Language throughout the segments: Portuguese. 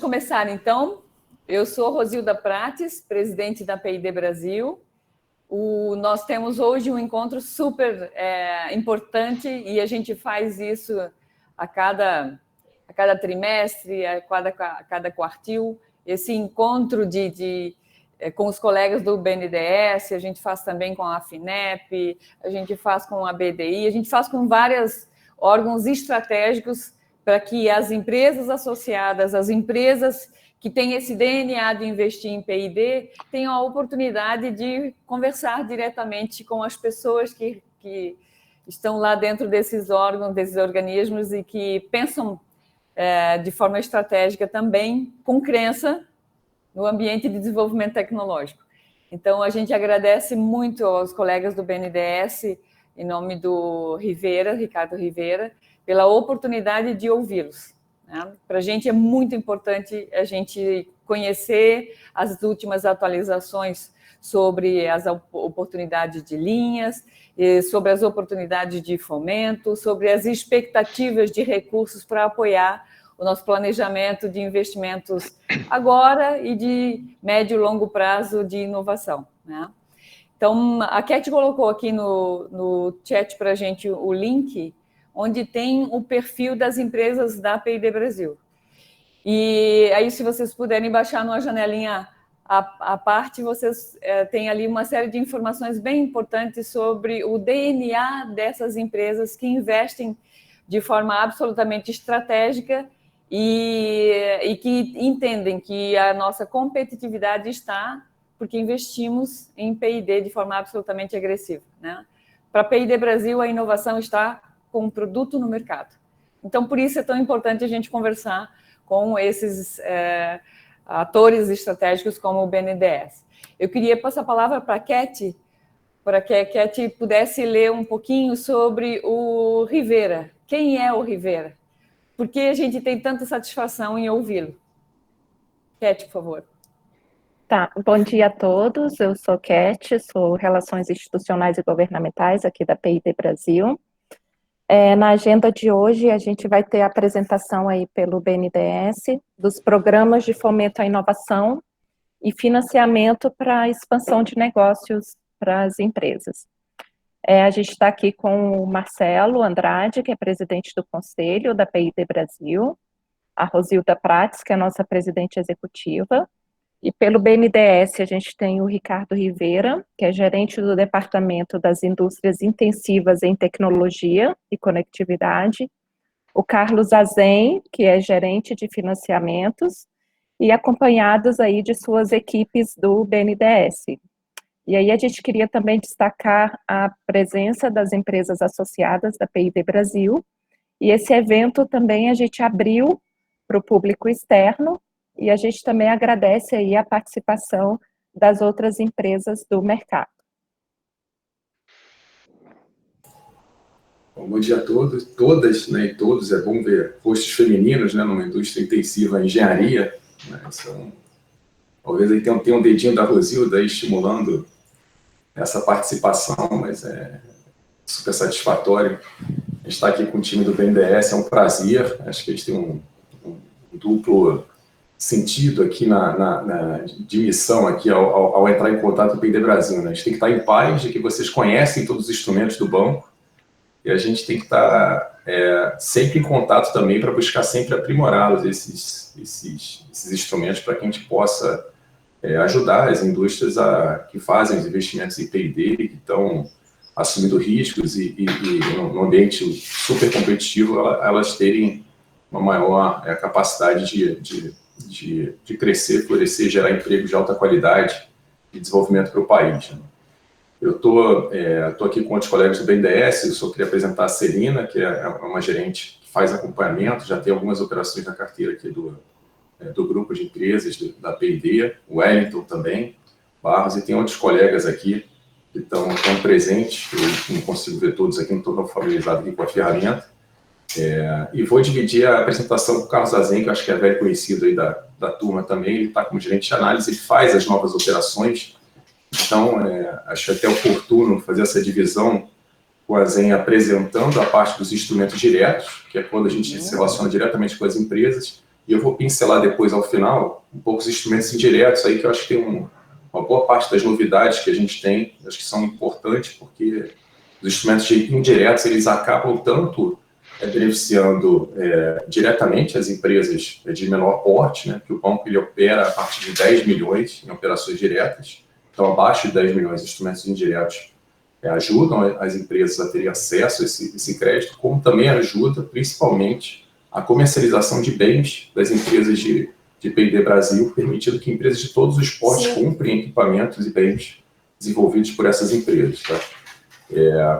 começar, então. Eu sou Rosilda Prates, presidente da PID Brasil. Nós temos hoje um encontro super importante e a gente faz isso a cada trimestre, a cada quartil. Esse encontro com os colegas do BNDES, a gente faz também com a FINEP, a gente faz com a BDI, a gente faz com vários órgãos estratégicos para que as empresas associadas, as empresas que têm esse DNA de investir em PID, tenham a oportunidade de conversar diretamente com as pessoas que estão lá dentro desses órgãos, desses organismos e que pensam de forma estratégica também, com crença, no ambiente de desenvolvimento tecnológico. Então, a gente agradece muito aos colegas do BNDES, em nome do Ricardo Rivera, pela oportunidade de ouvi-los. Né? Para a gente é muito importante a gente conhecer as últimas atualizações sobre as oportunidades de linhas, sobre as oportunidades de fomento, sobre as expectativas de recursos para apoiar o nosso planejamento de investimentos agora e de médio e longo prazo de inovação. Né? Então, a Cat colocou aqui no chat para a gente o link, onde tem o perfil das empresas da PID Brasil. E aí, se vocês puderem baixar numa janelinha à parte, vocês têm ali uma série de informações bem importantes sobre o DNA dessas empresas que investem de forma absolutamente estratégica e que entendem que a nossa competitividade está porque investimos em PID de forma absolutamente agressiva. Né? Para a PID Brasil, a inovação está com um produto no mercado. Então, por isso é tão importante a gente conversar com esses atores estratégicos como o BNDES. Eu queria passar a palavra para a Cat, para que a Cat pudesse ler um pouquinho sobre o Rivera. Quem é o Rivera? Por que a gente tem tanta satisfação em ouvi-lo? Cat, por favor. Tá, bom dia a todos, eu sou Cat, sou Relações Institucionais e Governamentais aqui da PID Brasil. Na agenda de hoje a gente vai ter a apresentação aí pelo BNDES dos programas de fomento à inovação e financiamento para a expansão de negócios para as empresas. A gente está aqui com o Marcelo Andrade, que é presidente do Conselho da PID Brasil, a Rosilda Prates, que é a nossa presidente executiva, e pelo BNDES a gente tem o Ricardo Rivera, que é gerente do Departamento das Indústrias Intensivas em Tecnologia e Conectividade, o Carlos Azen, que é gerente de financiamentos, e acompanhados aí de suas equipes do BNDES. E aí a gente queria também destacar a presença das empresas associadas da PID Brasil, e esse evento também a gente abriu para o público externo, e a gente também agradece aí a participação das outras empresas do mercado. Bom dia a todos, todas, né, e todos. É bom ver rostos femininos, né, numa indústria intensiva em engenharia. Né, talvez aí tenha um dedinho da Rosilda aí estimulando essa participação, mas é super satisfatório estar aqui com o time do BNDES, é um prazer. Acho que a gente tem um duplo sentido aqui de missão aqui ao entrar em contato com o PID Brasil. Né? A gente tem que estar em paz de que vocês conhecem todos os instrumentos do banco e a gente tem que estar sempre em contato também para buscar sempre aprimorá-los, esses instrumentos, para que a gente possa ajudar as indústrias que fazem os investimentos em PID, que estão assumindo riscos e num ambiente super competitivo, elas terem uma maior capacidade de crescer, florescer, gerar emprego de alta qualidade e desenvolvimento para o país. Né? Eu estou aqui com outros colegas do BNDES, eu só queria apresentar a Celina, que é uma gerente que faz acompanhamento, já tem algumas operações na carteira aqui do grupo de empresas da PID, o Wellington também, Barros, e tem outros colegas aqui que estão presentes, eu não consigo ver todos aqui, não estou tão familiarizado aqui com a ferramenta, e vou dividir a apresentação com o Carlos Azen, que eu acho que é velho conhecido aí da turma também, ele está como gerente de análise, ele faz as novas operações, então acho até oportuno fazer essa divisão com o Azen apresentando a parte dos instrumentos diretos, que é quando a gente se relaciona diretamente com as empresas, E eu vou pincelar depois, ao final, um pouco os instrumentos indiretos aí, que eu acho que tem uma boa parte das novidades que a gente tem, acho que são importantes, porque os instrumentos indiretos, eles acabam tanto beneficiando diretamente as empresas de menor porte, né, que o banco ele opera a partir de 10 milhões em operações diretas, então abaixo de 10 milhões de instrumentos indiretos ajudam as empresas a terem acesso a esse crédito, como também ajuda principalmente a comercialização de bens das empresas de P&D Brasil, permitindo que empresas de todos os portes comprem equipamentos e bens desenvolvidos por essas empresas. Tá?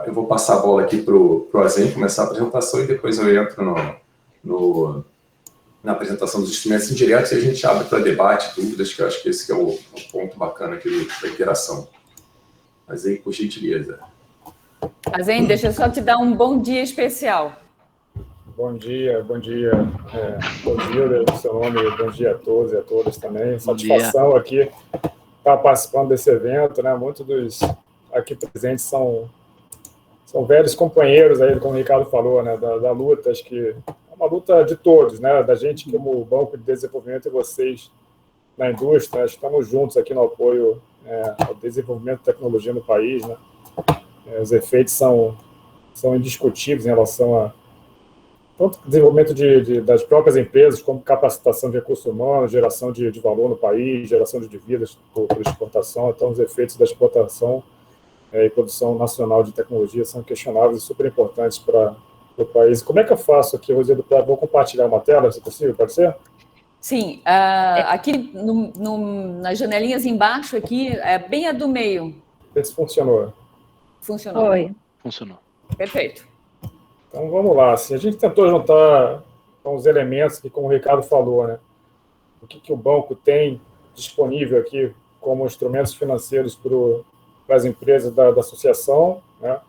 Eu vou passar a bola aqui para o Azen começar a apresentação e depois eu entro na apresentação dos instrumentos indiretos e a gente abre para debate, dúvidas, que eu acho que esse que é o ponto bacana aqui da interação. Azen, por gentileza. Azen, deixa eu só te dar um bom dia especial. Bom dia. Bom dia, seu nome, bom dia a todos e a todas também. Satisfação aqui estar participando desse evento, né? Muitos dos aqui presentes são velhos companheiros aí, como o Ricardo falou, né? Da luta, acho que é uma luta de todos, né? Da gente como Banco de Desenvolvimento e vocês na indústria, estamos juntos aqui no apoio ao desenvolvimento de tecnologia no país, né? Os efeitos são indiscutíveis em relação a tanto desenvolvimento das próprias empresas, como capacitação de recursos humanos, geração de valor no país, geração de dívidas por exportação. Então, os efeitos da exportação e produção nacional de tecnologia são questionáveis e super importantes para o país. Como é que eu faço aqui, Rosido? Vou compartilhar uma tela, se possível, pode ser? Sim, aqui nas janelinhas embaixo, aqui, bem a do meio. Vê se funcionou. Funcionou. Oi. Funcionou. Perfeito. Então, vamos lá. Assim, a gente tentou juntar os elementos que, como o Ricardo falou, né? O que o banco tem disponível aqui como instrumentos financeiros para as empresas da associação, né?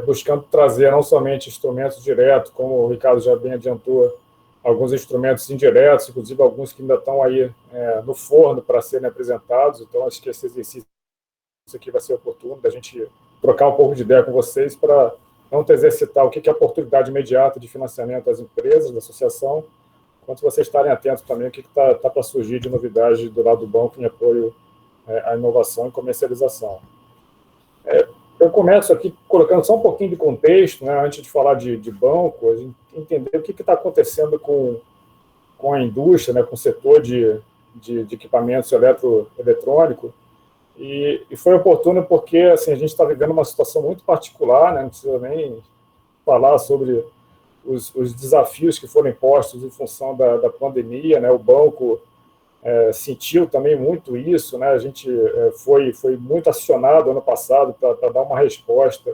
Buscando trazer não somente instrumentos diretos, como o Ricardo já bem adiantou, alguns instrumentos indiretos, inclusive alguns que ainda estão aí no forno para serem apresentados. Então, acho que esse exercício aqui vai ser oportuno da gente trocar um pouco de ideia com vocês para não exercitar o que é a oportunidade imediata de financiamento das empresas, da associação, enquanto vocês estarem atentos também ao que está para surgir de novidade do lado do banco em apoio à inovação e comercialização. Eu começo aqui colocando só um pouquinho de contexto, né, antes de falar de banco, a gente entender o que está acontecendo com a indústria, né, com o setor de equipamentos eletrônicos. E foi oportuno porque assim, a gente está vivendo uma situação muito particular, né? Não precisa nem falar sobre os desafios que foram impostos em função da pandemia, né? O banco sentiu também muito isso, né? A gente foi muito acionado ano passado para dar uma resposta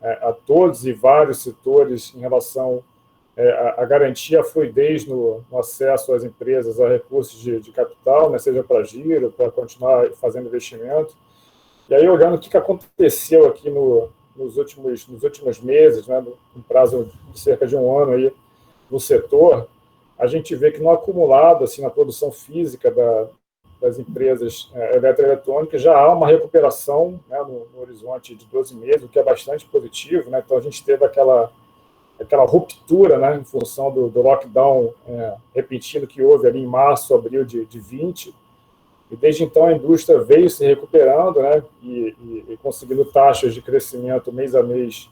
a todos e vários setores em relação a garantir a fluidez no acesso às empresas a recursos de capital, né, seja para giro, para continuar fazendo investimento. E aí, olhando o que aconteceu aqui nos últimos meses, né, no prazo de cerca de um ano aí, no setor, a gente vê que no acumulado, assim, na produção física das empresas eletroeletrônicas, já há uma recuperação, né, no horizonte de 12 meses, o que é bastante positivo, né? Então, a gente teve aquela ruptura, né, em função do lockdown repentino que houve ali em março, abril de 20, e desde então a indústria veio se recuperando, né, e conseguindo taxas de crescimento mês a mês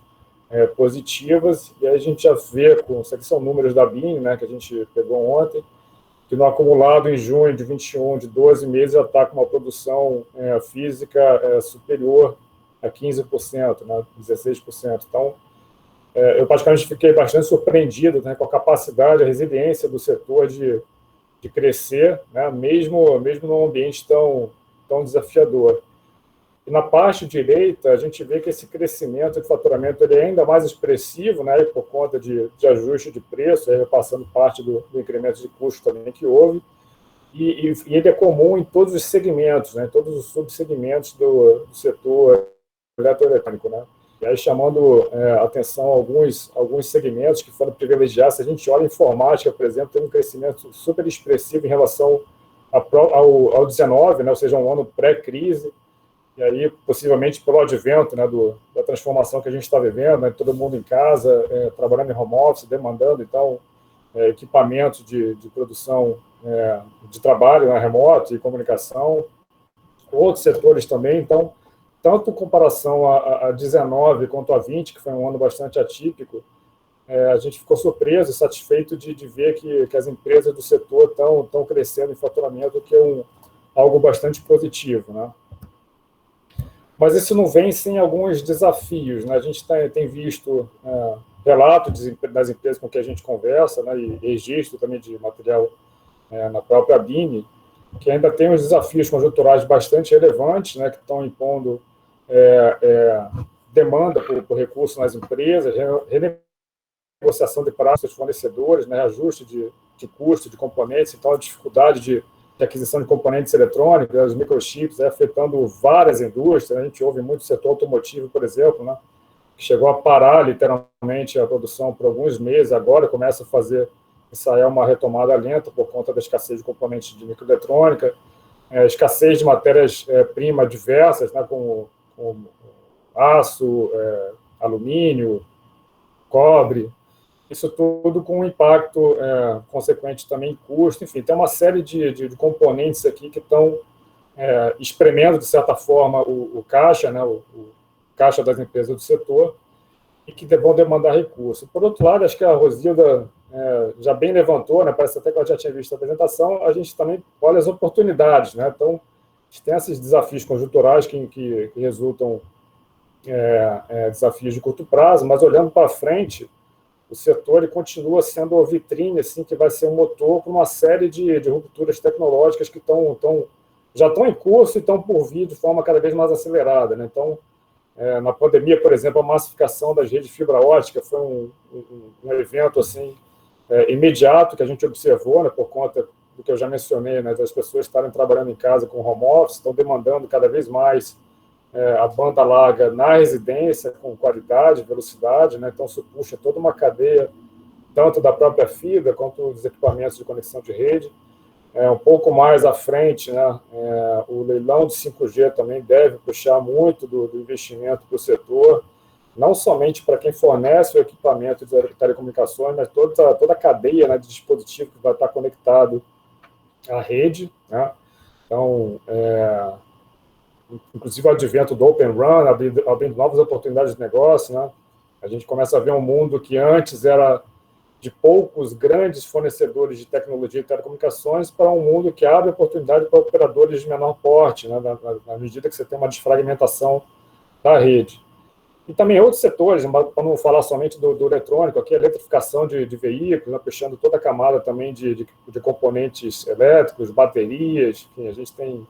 positivas, e aí a gente já vê, isso aqui são números da BIM, né, que a gente pegou ontem, que no acumulado em junho de 21, de 12 meses, já está com uma produção física superior a 15%, né, 16%. Então, eu praticamente fiquei bastante surpreendido, né, com a capacidade, a resiliência do setor de crescer, né, mesmo num ambiente tão desafiador. E na parte direita, a gente vê que esse crescimento de faturamento ele é ainda mais expressivo, né, por conta de ajuste de preço, aí passando parte do incremento de custo também que houve, e ele é comum em todos os segmentos, né, todos os subsegmentos do setor eletroeletrônico, né. E aí, chamando atenção a alguns segmentos que foram privilegiados, se a gente olha a informática, por exemplo, tem um crescimento super expressivo em relação ao 19, né, ou seja, um ano pré-crise, e aí, possivelmente, pelo advento, né, da transformação que a gente está vivendo, né, todo mundo em casa, trabalhando em home office, demandando, então, equipamentos de produção de trabalho, né, remoto e comunicação, outros setores também. Então, tanto em comparação a 19 quanto a 20, que foi um ano bastante atípico, a gente ficou surpreso e satisfeito de ver que as empresas do setor estão crescendo em faturamento, que é algo bastante positivo, né? Mas isso não vem sem alguns desafios, né? A gente tem visto relatos das empresas com que a gente conversa, né, e registro também de material na própria BIME, que ainda tem uns desafios conjunturais bastante relevantes, né, que estão impondo demanda por recursos nas empresas, renegociação de prazos dos fornecedores, né, ajuste de custo de componentes, então a dificuldade de aquisição de componentes eletrônicos, os microchips, afetando várias indústrias. A gente ouve muito o setor automotivo, por exemplo, né, que chegou a parar literalmente a produção por alguns meses, agora começa a ensaiar uma retomada lenta por conta da escassez de componentes de microeletrônica, escassez de matérias-primas diversas, né, como aço, alumínio, cobre, isso tudo com um impacto consequente também em custo. Enfim, tem uma série de componentes aqui que estão espremendo, de certa forma, o caixa, né, o caixa das empresas do setor, e que vão demandar recursos. Por outro lado, acho que a Rosilda já bem levantou, né, parece até que ela já tinha visto a apresentação, a gente também olha as oportunidades, né? Então, a gente tem esses desafios conjunturais que resultam desafios de curto prazo, mas olhando para frente, o setor ele continua sendo a vitrine, assim, que vai ser um motor para uma série de rupturas tecnológicas que já estão em curso e estão por vir de forma cada vez mais acelerada, né? Então, na pandemia, por exemplo, a massificação das redes de fibra ótica foi um evento assim, imediato que a gente observou, né, por conta do que eu já mencionei, né, das pessoas estarem trabalhando em casa com home office, estão demandando cada vez mais a banda larga na residência, com qualidade, velocidade, né? Então isso puxa toda uma cadeia, tanto da própria fibra quanto dos equipamentos de conexão de rede. Um pouco mais à frente, né, o leilão de 5G também deve puxar muito do investimento para o setor, não somente para quem fornece o equipamento de telecomunicações, mas toda a cadeia, né, de dispositivo que vai estar conectado à rede, né? Então, inclusive o advento do Open RAN, abrindo novas oportunidades de negócio, né? A gente começa a ver um mundo que antes era de poucos grandes fornecedores de tecnologia e telecomunicações para um mundo que abre oportunidade para operadores de menor porte, né, na medida que você tem uma desfragmentação da rede. E também outros setores, para não falar somente do eletrônico, aqui a eletrificação de veículos, né, fechando toda a camada também de componentes elétricos, baterias, enfim, a gente tem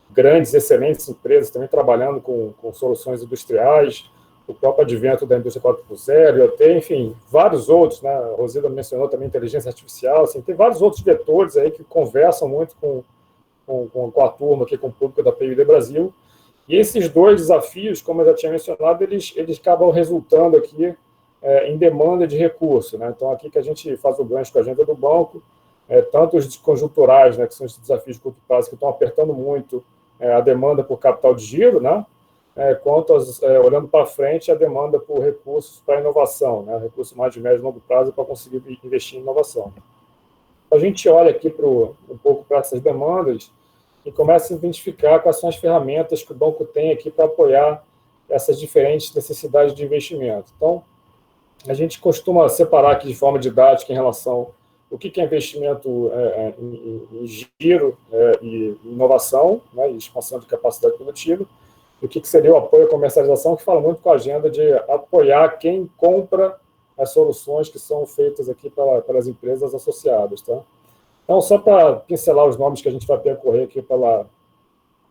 grandes, excelentes empresas também trabalhando com soluções industriais, o próprio advento da indústria 4.0, IoT, enfim, vários outros, né? A Rosilda mencionou também inteligência artificial, assim, tem vários outros vetores aí que conversam muito com a turma aqui, com o público da PID Brasil, e esses dois desafios, como eu já tinha mencionado, eles acabam resultando aqui em demanda de recurso, né? Então, aqui que a gente faz o gancho com a agenda do banco, tanto os conjunturais, né, que são esses desafios de curto prazo que estão apertando muito a demanda por capital de giro, né? Quanto, olhando para frente, a demanda por recursos para inovação, né? Recursos mais de médio e longo prazo para conseguir investir em inovação. A gente olha aqui um pouco para essas demandas e começa a identificar quais são as ferramentas que o banco tem aqui para apoiar essas diferentes necessidades de investimento. Então, a gente costuma separar aqui de forma didática em relação ao que é investimento em giro e inovação, né, e expansão de capacidade produtiva, o que seria o apoio à comercialização, que fala muito com a agenda de apoiar quem compra as soluções que são feitas aqui pelas empresas associadas, tá? Então, só para pincelar os nomes que a gente vai percorrer aqui pela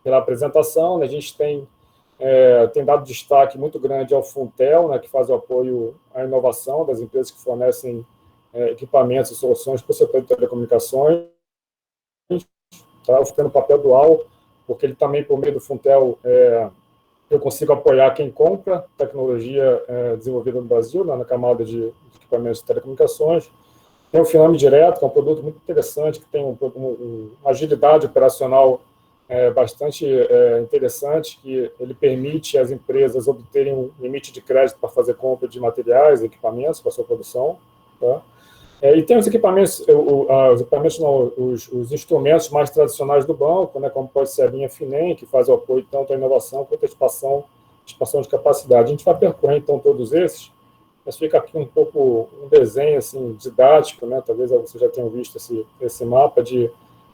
apresentação, né, a gente tem dado destaque muito grande ao Funtel, né, que faz o apoio à inovação das empresas que fornecem equipamentos e soluções para o setor de telecomunicações, tá? Ficando no papel dual, porque ele também, por meio do Funtel, eu consigo apoiar quem compra tecnologia desenvolvida no Brasil, né, na camada de equipamentos de telecomunicações. Tem o Finame Direto, que é um produto muito interessante, que tem uma agilidade operacional bastante interessante, que ele permite às empresas obterem um limite de crédito para fazer compra de materiais e equipamentos para a sua produção, tá? E tem os equipamentos, os instrumentos mais tradicionais do banco, né, como pode ser a linha FINEM, que faz o apoio tanto à inovação quanto à expansão de capacidade. A gente vai percorrer, então, todos esses, mas fica aqui um pouco um desenho assim, didático, né, talvez vocês já tenham visto esse mapa de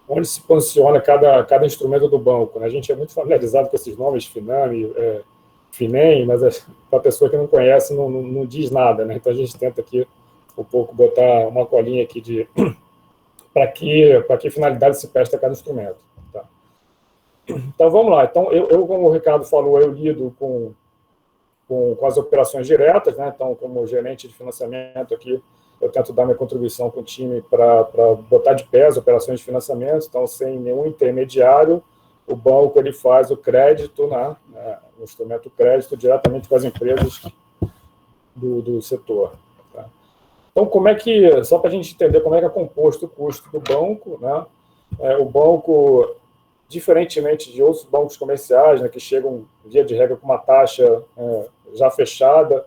onde se posiciona cada instrumento do banco. Né? A gente é muito familiarizado com esses nomes, FINAME, FINEM, mas para a pessoa que não conhece, não diz nada. Né? Então, a gente tenta aqui um pouco botar uma colinha aqui de para que finalidade se presta cada instrumento. Tá? Então, vamos lá. Então, eu, como o Ricardo falou, eu lido com as operações diretas, né? Então, como gerente de financiamento aqui, eu tento dar minha contribuição com o time para botar de pé as operações de financiamento, então, sem nenhum intermediário, o banco ele faz o crédito, né? O instrumento crédito diretamente com as empresas do setor. Tá? Então, só para a gente entender como é que é composto o custo do banco, né? O banco, diferentemente de outros bancos comerciais, né, que chegam, via de regra, com uma taxa já fechada,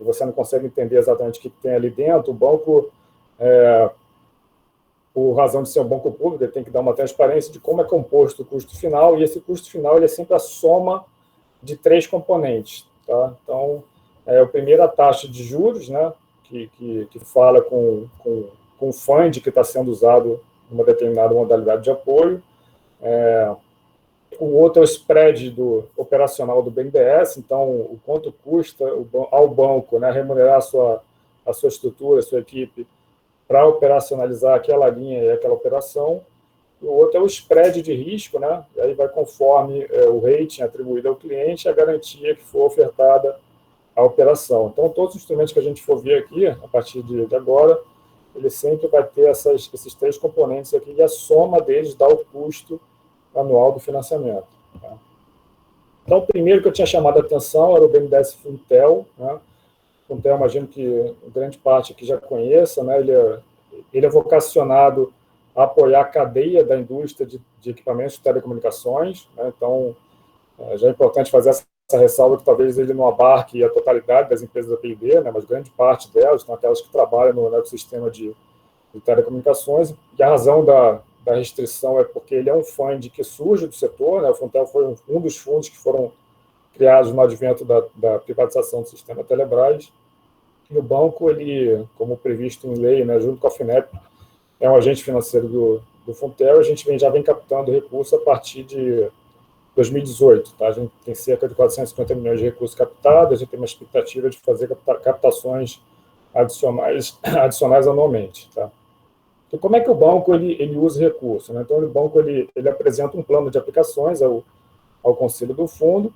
e você não consegue entender exatamente o que tem ali dentro, o banco, por razão de ser um banco público, ele tem que dar uma transparência de como é composto o custo final, e esse custo final ele é sempre a soma de 3 componentes. Tá? Então, a primeira taxa de juros, né, que fala com o fund que está sendo usado em uma determinada modalidade de apoio. O outro é o spread operacional do BNDES, então, o quanto custa ao banco, né, remunerar a sua estrutura, a sua equipe, para operacionalizar aquela linha e aquela operação. O outro é o spread de risco, né, e aí vai conforme o rating atribuído ao cliente e a garantia que for ofertada à operação. Então, todos os instrumentos que a gente for ver aqui, a partir de agora, ele sempre vai ter esses 3 componentes aqui, e a soma deles dá o custo anual do financiamento. Tá? Então, o primeiro que eu tinha chamado a atenção era o BNDES Funtel. Né? O Funtel, imagino que grande parte aqui já conheça, né? Ele é vocacionado a apoiar a cadeia da indústria de equipamentos de telecomunicações. Né? Então, já é importante fazer essa ressalva que talvez ele não abarque a totalidade das empresas da PIB, né? Mas grande parte delas, são aquelas que trabalham no ecossistema de telecomunicações, e a razão da restrição é porque ele é um fund que surge do setor, né? O Funtel foi um dos fundos que foram criados no advento da privatização do sistema Telebrás, e o banco, ele, como previsto em lei, né, junto com a FINEP, é um agente financeiro do Funtel, e a gente já vem captando recursos a partir de 2018. Tá? A gente tem cerca de 450 milhões de recursos captados, a gente tem uma expectativa de fazer captações adicionais anualmente. Tá? E como é que o banco ele usa recursos? Né? Então, o banco ele apresenta um plano de aplicações ao Conselho do Fundo,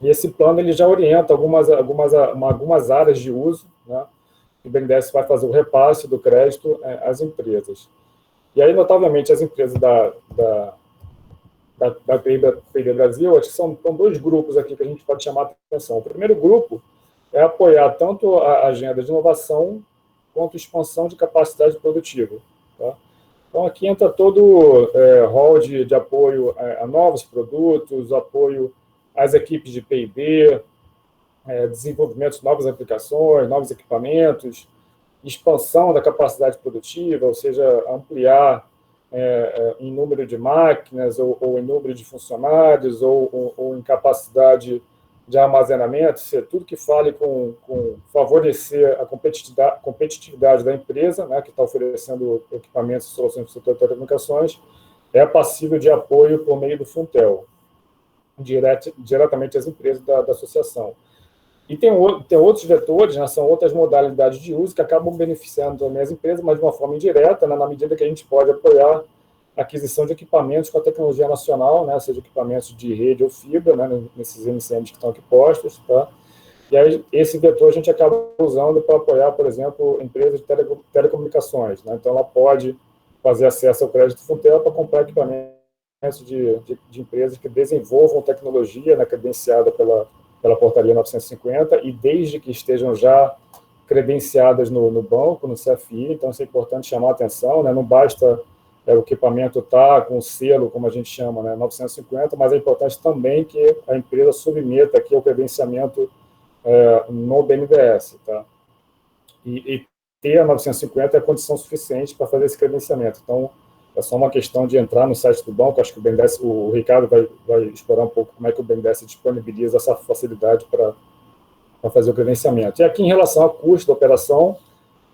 e esse plano ele já orienta algumas áreas de uso, né? O BNDES vai fazer o repasse do crédito às empresas. E aí, notavelmente, as empresas da PIB Brasil, acho que são 2 grupos aqui que a gente pode chamar a atenção. O primeiro grupo é apoiar tanto a agenda de inovação quanto expansão de capacidade produtiva. Tá? Então, aqui entra todo o rol de apoio a novos produtos, apoio às equipes de P&D, desenvolvimento de novas aplicações, novos equipamentos, expansão da capacidade produtiva, ou seja, ampliar em número de máquinas, ou em número de funcionários, ou em capacidade de armazenamento, tudo que fale com favorecer a competitividade da empresa, né, que está oferecendo equipamentos e soluções para o setor de telecomunicações, é passível de apoio por meio do Funtel, diretamente às empresas da associação. E tem outros vetores, né, são outras modalidades de uso que acabam beneficiando também as empresas, mas de uma forma indireta, né, na medida que a gente pode apoiar a aquisição de equipamentos com a tecnologia nacional, né, seja equipamentos de rede ou fibra, né, nesses MCMs que estão aqui postos. Tá? E aí, esse vetor a gente acaba usando para apoiar, por exemplo, empresas de telecomunicações. Né? Então, ela pode fazer acesso ao crédito Funtel para comprar equipamentos de empresas que desenvolvam tecnologia, né, credenciada pela portaria 950, e desde que estejam já credenciadas no banco, no CFI. Então, isso é importante chamar a atenção, né? Não basta o equipamento estar com o selo, como a gente chama, né, 950, mas é importante também que a empresa submeta aqui o credenciamento no BNDES. Tá? E ter a 950 é a condição suficiente para fazer esse credenciamento. Então, é só uma questão de entrar no site do banco. Acho que o Ricardo vai explorar um pouco como é que o BNDES disponibiliza essa facilidade para fazer o credenciamento. E aqui, em relação ao custo da operação,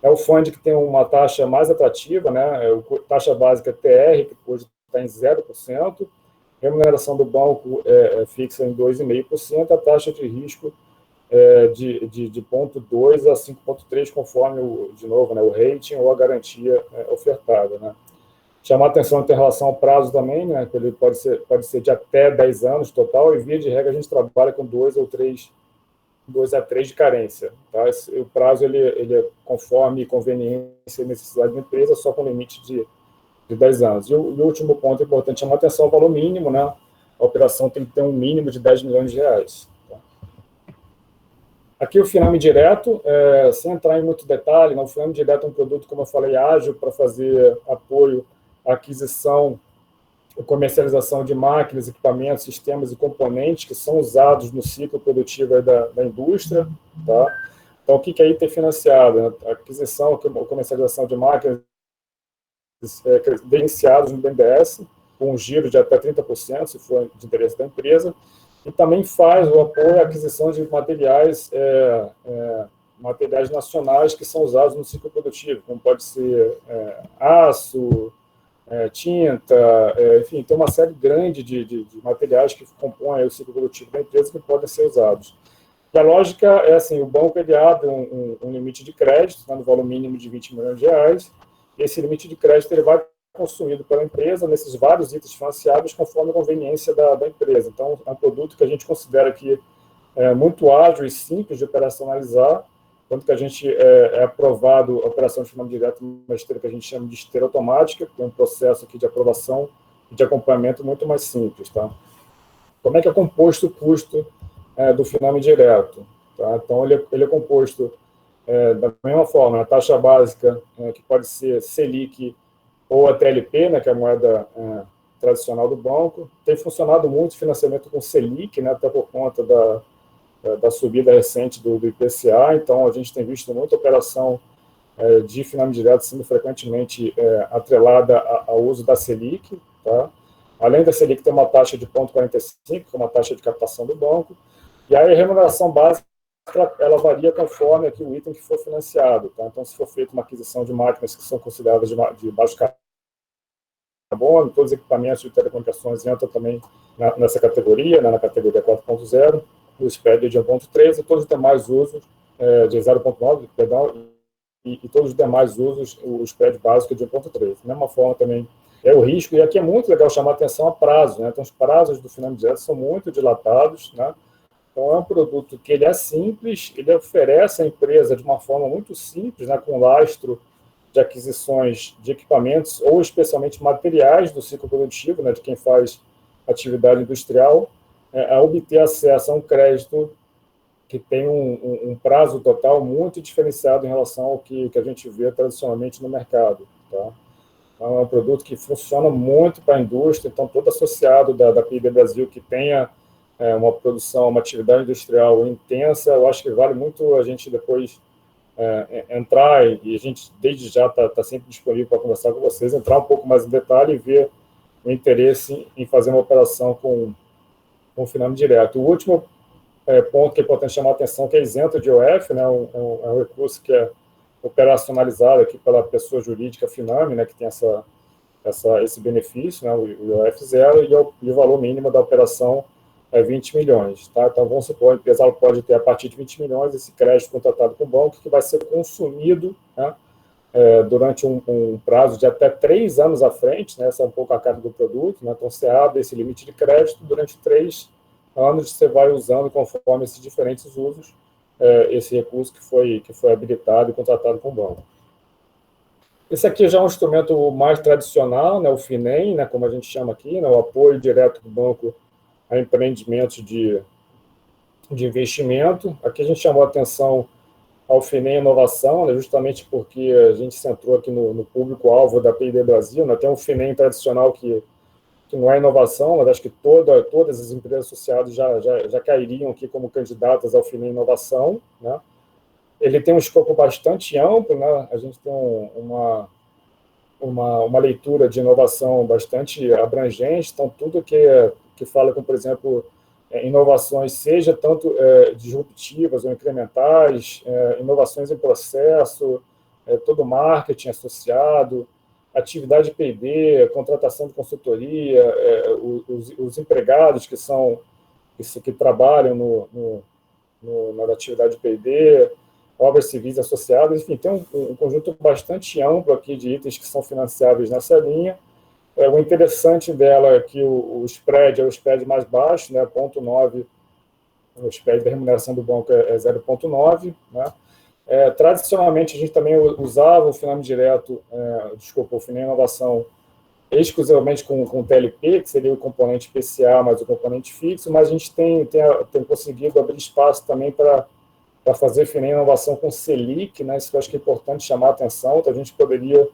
é o fundo que tem uma taxa mais atrativa, né? A taxa básica TR, que hoje está em 0%, remuneração do banco é fixa em 2,5%, a taxa de risco de 0,2 a 5,3, conforme, de novo, né, o rating ou a garantia ofertada. Né? Chamar atenção em relação ao prazo também, né, que ele pode ser de até 10 anos total, e via de regra a gente trabalha com 2 a 3 de carência. Tá? O prazo ele é conforme conveniência e necessidade da empresa, só com limite de 10 anos. E o último ponto importante, chamar atenção ao valor mínimo, né? A operação tem que ter um mínimo de 10 milhões de reais. Tá? Aqui o Finame Direto, sem entrar em muito detalhe, né? O Finame Direto é um produto, como eu falei, ágil para fazer apoio à aquisição e comercialização de máquinas, equipamentos, sistemas e componentes que são usados no ciclo produtivo da indústria. Tá? Então, o que é IT financiado? Né? A aquisição e comercialização de máquinas credenciados no BNDES, com um giro de até 30%, se for de interesse da empresa, e também faz o apoio à aquisição de materiais nacionais que são usados no ciclo produtivo, como pode ser aço, tinta, enfim, tem uma série grande de materiais que compõem o ciclo produtivo da empresa que podem ser usados. E a lógica é assim, o banco ele abre um limite de crédito, né, no valor mínimo de 20 milhões de reais. Esse limite de crédito ele vai consumido pela empresa nesses vários itens financiáveis conforme a conveniência da empresa. Então, é um produto que a gente considera que é muito ágil e simples de operacionalizar, tanto que a gente é aprovado a operação de Finame Direto numa esteira que a gente chama de esteira automática, que é um processo aqui de aprovação e de acompanhamento muito mais simples. Tá? Como é que é composto o custo do Finame Direto? Tá? Então, ele é composto da mesma forma, a taxa básica, que pode ser Selic ou a TLP, né, que é a moeda tradicional do banco. Tem funcionado muito o financiamento com Selic, né, até por conta da subida recente do IPCA, então a gente tem visto muita operação de Finame Direto sendo frequentemente atrelada ao uso da Selic. Tá? Além da Selic, tem uma taxa de 0,45, que é uma taxa de captação do banco, e aí a remuneração básica ela varia conforme aqui o item que for financiado. Tá? Então, se for feita uma aquisição de máquinas que são consideradas de baixo carbono, todos os equipamentos de telecomunicações entram também nessa categoria, né, na categoria 4.0, o spread é de 1.3, e todos os demais usos, de 0.9, perdão, e todos os demais usos, o spread básico é de 1.3. Da mesma forma também é o risco, e aqui é muito legal chamar a atenção a prazo. Né? Então, os prazos do Finame Direto são muito dilatados, né? Então, é um produto que ele é simples, ele oferece à empresa de uma forma muito simples, né, com lastro de aquisições de equipamentos ou especialmente materiais do ciclo produtivo, né, de quem faz atividade industrial, a obter acesso a um crédito que tem um prazo total muito diferenciado em relação ao que a gente vê tradicionalmente no mercado. Tá? Então, é um produto que funciona muito para a indústria, então todo associado da PIB Brasil que tenha uma produção, uma atividade industrial intensa, eu acho que vale muito a gente depois entrar, e a gente desde já está sempre disponível para conversar com vocês, entrar um pouco mais em detalhe e ver o interesse em fazer uma operação com o Finame Direto. O último ponto que é importante chamar a atenção, que é isento de IOF, né, um recurso que é operacionalizado aqui pela pessoa jurídica Finame, né, que tem esse benefício, né, o IOF zero, e o valor mínimo da operação 20 milhões. Tá? Então, vamos supor, o empresário pode ter, a partir de 20 milhões, esse crédito contratado com o banco, que vai ser consumido, né, durante um prazo de até 3 anos à frente, né, essa é um pouco a carga do produto, né, então você abre esse limite de crédito, durante 3 anos você vai usando, conforme esses diferentes usos, esse recurso que foi habilitado e contratado com o banco. Esse aqui já é um instrumento mais tradicional, né, o FINEM, né, como a gente chama aqui, né, o apoio direto do banco a empreendimentos de investimento. Aqui a gente chamou a atenção ao FINEM Inovação, né, justamente porque a gente centrou aqui no público-alvo da PID Brasil, né, tem um FINEM tradicional que não é inovação, mas acho que todas as empresas associadas já cairiam aqui como candidatas ao FINEM Inovação. Né. Ele tem um escopo bastante amplo, né? A gente tem uma leitura de inovação bastante abrangente, então tudo que fala com, por exemplo, inovações, seja tanto disruptivas ou incrementais, inovações em processo, todo marketing associado, atividade P&D, contratação de consultoria, os empregados que trabalham na atividade P&D, obras civis associadas, enfim, tem um conjunto bastante amplo aqui de itens que são financiáveis nessa linha. O interessante dela é que o spread é o spread mais baixo, né, 0,9, o spread da remuneração do banco é 0,9, né. Tradicionalmente, a gente também usava o Finame Direto, o Finame Inovação, exclusivamente com TLP, que seria o componente PCA mais o componente fixo, mas a gente tem conseguido abrir espaço também para fazer Finame Inovação com Selic, né, isso que eu acho que é importante chamar a atenção, então a gente poderia,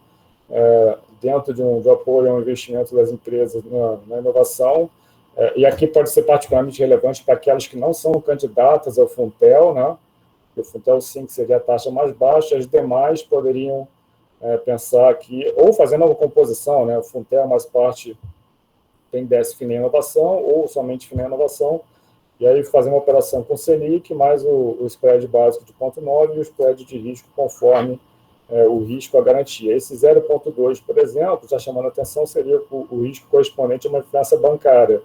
dentro de um apoio ao investimento das empresas na inovação, e aqui pode ser particularmente relevante para aquelas que não são candidatas ao Funtel, né, o Funtel 5 seria a taxa mais baixa, as demais poderiam pensar aqui, ou fazendo uma composição, né, o Funtel mais parte tem décimo Finame Inovação, ou somente Finame Inovação, e aí fazer uma operação com Selic, mais o spread básico de 0,9 e o spread de risco conforme o risco, a garantia. Esse 0,2, por exemplo, já chamando a atenção, seria o risco correspondente a uma finança bancária.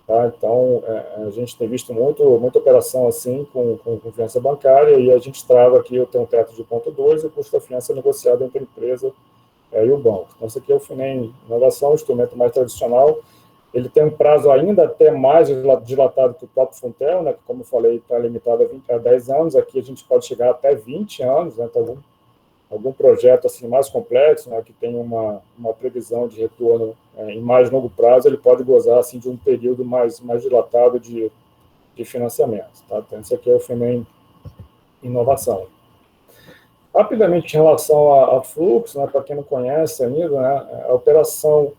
Tá? Então, a gente tem visto muita operação assim com finança bancária, e a gente trava aqui, eu tenho um teto de 0,2 e o custo da finança negociado entre a empresa e o banco. Então, esse aqui é o Finame Inovação, o instrumento mais tradicional. Ele tem um prazo ainda até mais dilatado que o próprio Funtel, né, que, como eu falei, está limitado a 10 anos. Aqui a gente pode chegar até 20 anos, né, então, algum projeto assim, mais complexo, né, que tem uma previsão de retorno em mais longo prazo, ele pode gozar assim, de um período mais dilatado de financiamento. Tá? Então, esse aqui é o Finame Inovação. Rapidamente, em relação a fluxo, né, para quem não conhece ainda, né, a operação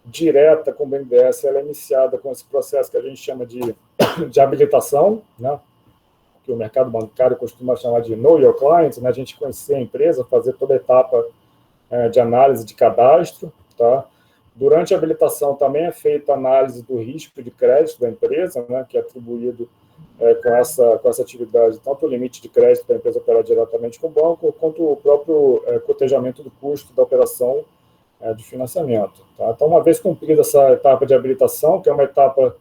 direta com o BNDES, ela é iniciada com esse processo que a gente chama de habilitação, né, que o mercado bancário costuma chamar de Know Your Client, né, a gente conhecer a empresa, fazer toda a etapa de análise de cadastro. Tá? Durante a habilitação também é feita a análise do risco de crédito da empresa, né, que é atribuído com essa atividade, tanto o limite de crédito da empresa operar diretamente com o banco, quanto o próprio cotejamento do custo da operação de financiamento. Tá? Então, uma vez cumprida essa etapa de habilitação, que é uma etapa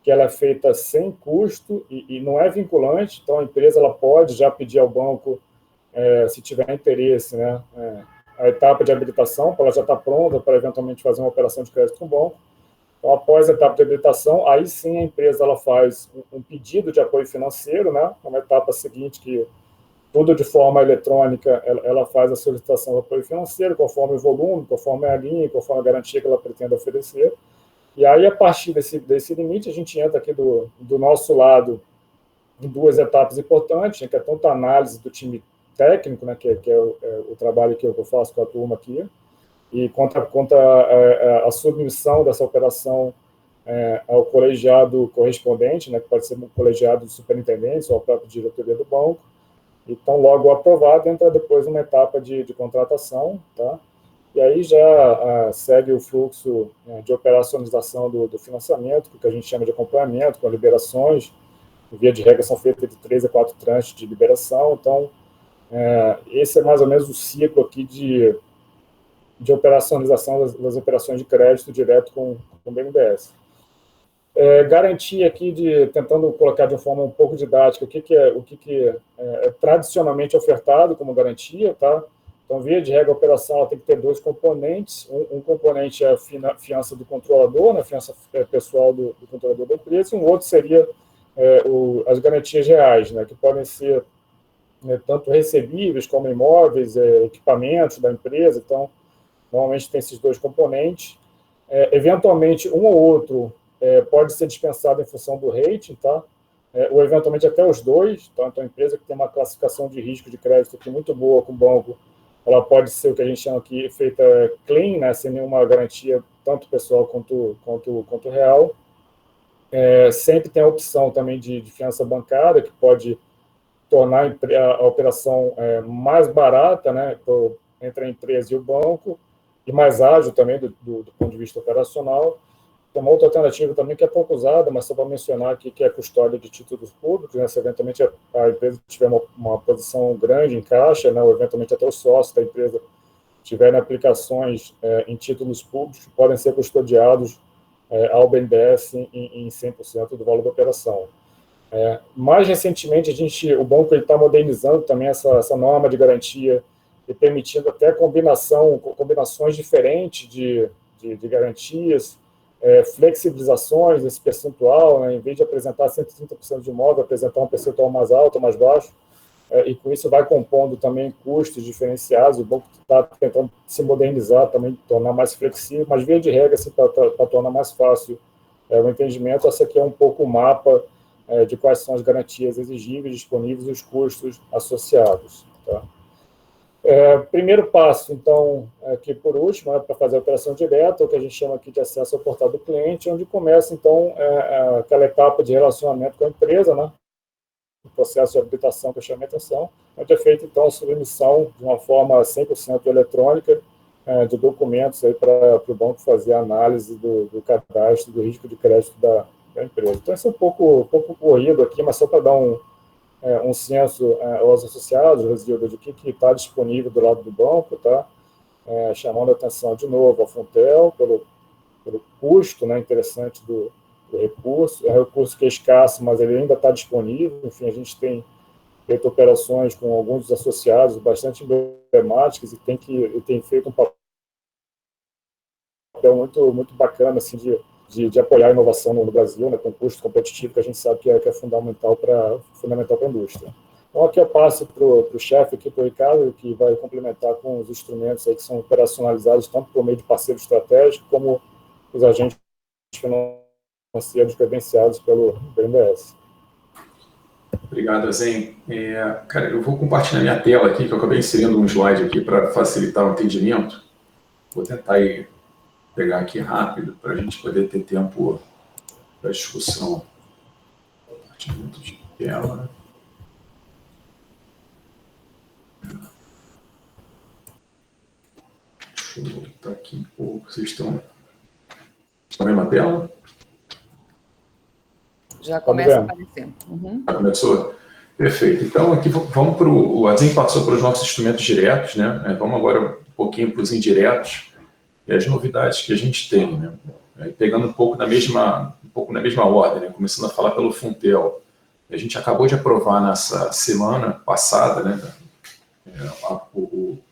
que ela é feita sem custo e não é vinculante, então a empresa ela pode já pedir ao banco, se tiver interesse, né, a etapa de habilitação, ela já está pronta para eventualmente fazer uma operação de crédito com o banco. Então, após a etapa de habilitação, aí sim a empresa ela faz um pedido de apoio financeiro, né, uma etapa seguinte que tudo de forma eletrônica, ela faz a solicitação de apoio financeiro, conforme o volume, conforme a linha, conforme a garantia que ela pretende oferecer. E aí, a partir desse limite, a gente entra aqui do nosso lado em duas etapas importantes, né, que é tanto a análise do time técnico, né, que é o trabalho que eu faço com a turma aqui, e quanto a submissão dessa operação ao colegiado correspondente, né, que pode ser um colegiado de superintendentes ou a própria diretoria do banco. Então, logo aprovado, entra depois uma etapa de contratação, tá? E aí já segue o fluxo de operacionalização do financiamento, que a gente chama de acompanhamento, com liberações. Via de regra, são feitas de 3 a 4 tranches de liberação. Então, esse é mais ou menos o ciclo aqui de operacionalização das operações de crédito direto com o BNDES. Garantia aqui, tentando colocar de uma forma um pouco didática, o que é tradicionalmente ofertado como garantia, tá? Então, via de regra, a operação ela tem que ter dois componentes. Um componente é a fiança do controlador, né, a fiança pessoal do controlador da empresa, e um outro seria as garantias reais, né, que podem ser tanto recebíveis como imóveis, equipamentos da empresa. Então, normalmente tem esses dois componentes. Eventualmente, um ou outro pode ser dispensado em função do rating, tá? Ou eventualmente até os dois. Tá? Então, a empresa que tem uma classificação de risco de crédito aqui muito boa com o banco, ela pode ser o que a gente chama aqui feita clean, né? Sem nenhuma garantia, tanto pessoal quanto real. Sempre tem a opção também de fiança bancária, que pode tornar a operação mais barata, né, entre a empresa e o banco, e mais ágil também do ponto de vista operacional. Tem uma outra alternativa também que é pouco usada, mas só para mencionar aqui, que é a custódia de títulos públicos, né? Se eventualmente a empresa tiver uma posição grande em caixa, né? Ou eventualmente até os sócios da empresa tiverem aplicações em títulos públicos, podem ser custodiados ao BNDES em 100% do valor da operação. Mais recentemente, o banco está modernizando também essa norma de garantia e permitindo até combinações diferentes de garantias, flexibilizações desse percentual, né, em vez de apresentar 130% de imóvel, apresentar um percentual mais alto ou mais baixo, e com isso vai compondo também custos diferenciados. O banco está tentando se modernizar também, tornar mais flexível, mas via de regra, assim, para tornar mais fácil o entendimento, essa aqui é um pouco o mapa de quais são as garantias exigíveis, disponíveis e os custos associados. Tá? Primeiro passo, então, aqui por último, para fazer a operação direta, o que a gente chama aqui de acesso ao portal do cliente, onde começa, então, aquela etapa de relacionamento com a empresa, né? O processo de habilitação que eu chamei a atenção, onde é feita, então, a submissão de uma forma 100% eletrônica de documentos para o banco fazer a análise do cadastro, do risco de crédito da empresa. Então, isso é um pouco corrido aqui, mas só para dar um censo aos associados, Rosilda, de que está disponível do lado do banco, tá? Chamando a atenção de novo ao Funtel, pelo custo, né, interessante do recurso. É um recurso que é escasso, mas ele ainda está disponível. Enfim, a gente tem feito operações com alguns dos associados bastante emblemáticos e tem feito um papel muito, muito bacana, assim, de apoiar a inovação no Brasil, né, com custo competitivo, que a gente sabe que é fundamental para a indústria. Então, aqui eu passo para o chefe, aqui para o Ricardo, que vai complementar com os instrumentos aí que são operacionalizados tanto por meio de parceiro estratégico, como os agentes financeiros credenciados pelo BNDES. Obrigado, Zen. Cara, eu vou compartilhar minha tela aqui, que eu acabei inserindo um slide aqui para facilitar o entendimento. Vou tentar aí pegar aqui rápido para a gente poder ter tempo para discussão. Compartilhamento de tela. Deixa eu voltar aqui um pouco. Vocês estão na mesma tela? Já começa a aparecer. Já começou? Perfeito. Então, aqui vamos para o Zen passou para os nossos instrumentos diretos, né? Vamos agora um pouquinho para os indiretos e as novidades que a gente tem, né? Pegando um pouco na mesma ordem, né? Começando a falar pelo Funtel. A gente acabou de aprovar nessa semana passada, né?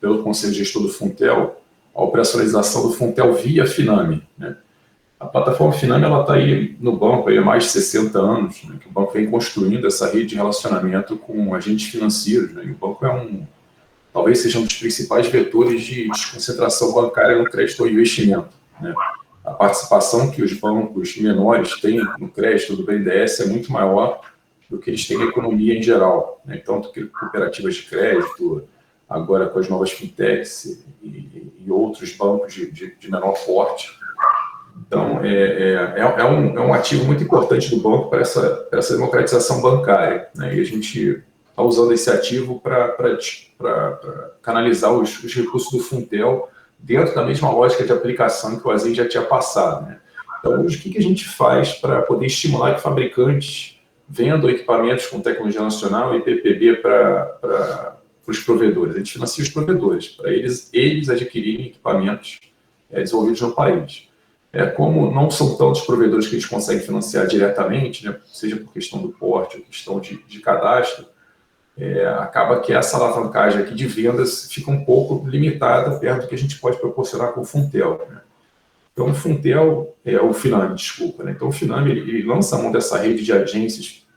Pelo Conselho Gestor do Funtel, a operacionalização do Funtel via Finame, né? A plataforma Finame está aí no banco aí há mais de 60 anos, né, que o banco vem construindo essa rede de relacionamento com agentes financeiros, né, e o banco talvez seja um dos principais vetores de desconcentração bancária no crédito ao investimento, né. A participação que os bancos menores têm no crédito do BNDES é muito maior do que eles têm na economia em geral, né, tanto que cooperativas de crédito, agora com as novas fintechs e outros bancos de menor porte. Então, é um ativo muito importante do banco para essa democratização bancária, né? E a gente está usando esse ativo para canalizar os recursos do Funtel dentro da mesma lógica de aplicação que o Azen já tinha passado, né? Então, hoje, o que a gente faz para poder estimular que fabricantes vendam equipamentos com tecnologia nacional e PPB para os provedores? A gente financia os provedores, para eles adquirirem equipamentos desenvolvidos no país. Como não são tantos provedores que eles conseguem financiar diretamente, né, seja por questão do porte ou questão de cadastro, acaba que essa alavancagem aqui de vendas fica um pouco limitada perto do que a gente pode proporcionar com o Funtel, né? Então, o Funtel, o Finame, desculpa, né? Então, o Finame ele lança a mão dessa rede de agências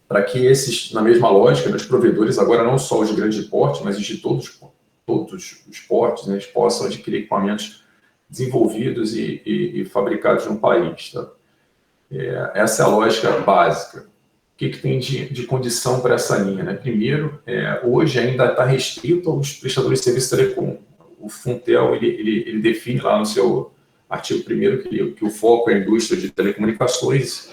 para que esses, na mesma lógica, né, os provedores, agora não só os de grande porte, mas os de todos os portes, né, eles possam adquirir equipamentos desenvolvidos e fabricados no país. Tá? Essa é a lógica básica. O que tem de condição para essa linha? Né? Primeiro, hoje ainda está restrito aos prestadores de serviço telecom. O Funtel ele define lá no seu artigo 1º que o foco é a indústria de telecomunicações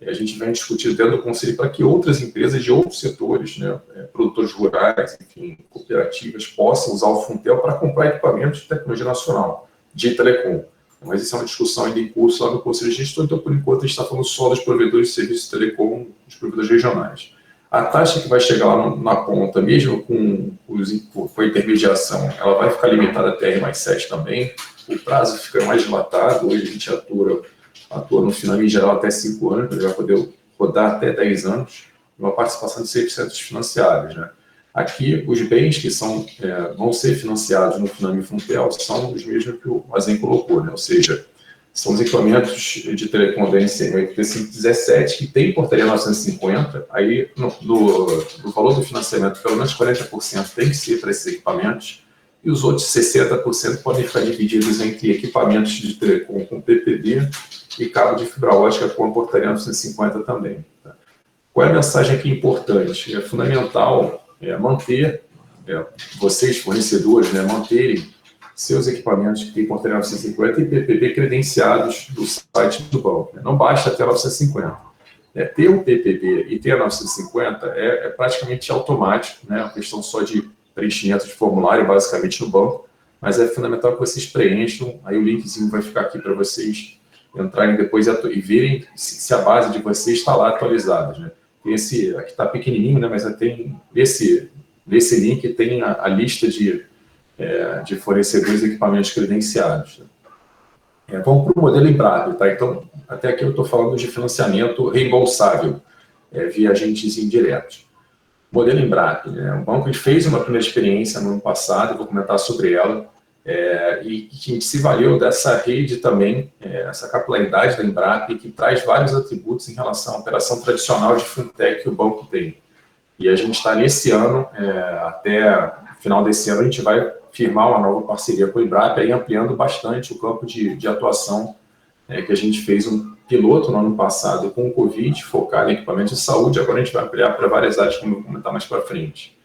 a gente vem discutindo dentro do Conselho para que outras empresas de outros setores, né, produtores rurais, enfim, cooperativas, possam usar o Funtel para comprar equipamentos de tecnologia nacional, de telecom. Mas isso é uma discussão ainda em curso lá no Conselho de Gestão, então, por enquanto, a gente está falando só dos provedores de serviços de telecom, dos provedores regionais. A taxa que vai chegar lá na ponta, mesmo com a intermediação, ela vai ficar limitada até R+7 também. O prazo fica mais dilatado. Hoje a gente atua no final em geral até 5 anos, para já poder rodar até 10 anos, uma participação de 100% financiários, né? Aqui, os bens que vão ser financiados no Finame Funtel são os mesmos que o Azen colocou, né? Ou seja, são os equipamentos de telecom da NCM 8517 que tem portaria 950, aí no valor do financiamento, pelo menos 40% tem que ser para esses equipamentos, e os outros 60% podem ficar divididos entre equipamentos de telecom com PPB e cabo de fibra ótica com a portaria 950 também. Tá? Qual é a mensagem aqui importante? É fundamental manter, vocês, fornecedores, né, manterem seus equipamentos que têm portaria 950 e PPB credenciados do site do banco. Né? Não basta ter a 950. Ter o PPB e ter a 950 é praticamente automático, né? É uma questão só de preenchimento de formulário, basicamente, no banco, mas é fundamental que vocês preencham, aí o linkzinho vai ficar aqui para vocês entrarem depois e verem se a base de vocês está lá atualizada, né? Esse aqui está pequenininho, né? Mas tem nesse link tem a lista de fornecedores de equipamentos credenciados. Né? Vamos para o modelo Embrapa, tá? Então, até aqui eu estou falando de financiamento reembolsável, via agentes indiretos. Modelo Embrapa, né? O banco fez uma primeira experiência no ano passado, eu vou comentar sobre ela, e que se valeu dessa rede também, essa capilaridade da Embrapa, que traz vários atributos em relação à operação tradicional de fintech que o banco tem. E a gente está nesse ano, até o final desse ano, a gente vai firmar uma nova parceria com o Embrapa, aí ampliando bastante o campo de atuação, que a gente fez um piloto no ano passado com o Covid, focado em equipamento de saúde, agora a gente vai ampliar para várias áreas, como eu vou comentar mais para frente.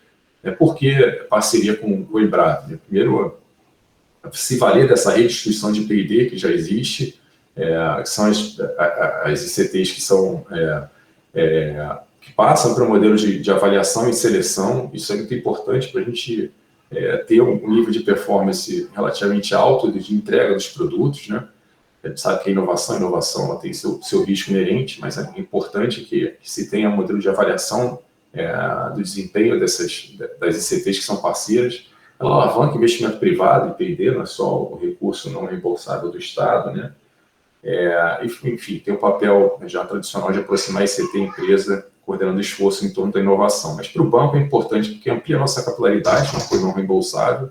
Por que parceria com o Embrapa? Primeiro, se valer dessa rede de instituição de P&D que já existe, que são as ICTs que passam para o modelo de avaliação e seleção. Isso é muito importante para a gente ter um nível de performance relativamente alto de entrega dos produtos, né? A gente sabe que a inovação ela tem seu risco inerente, mas é importante que se tenha um modelo de avaliação do desempenho das ICTs que são parceiras. Ela alavanca investimento privado e P&D, não é só o recurso não reembolsável do Estado, né? Enfim, tem um papel já tradicional de aproximar a ICT e empresa, coordenando esforço em torno da inovação. Mas para o banco é importante porque amplia a nossa capilaridade, uma coisa não reembolsável,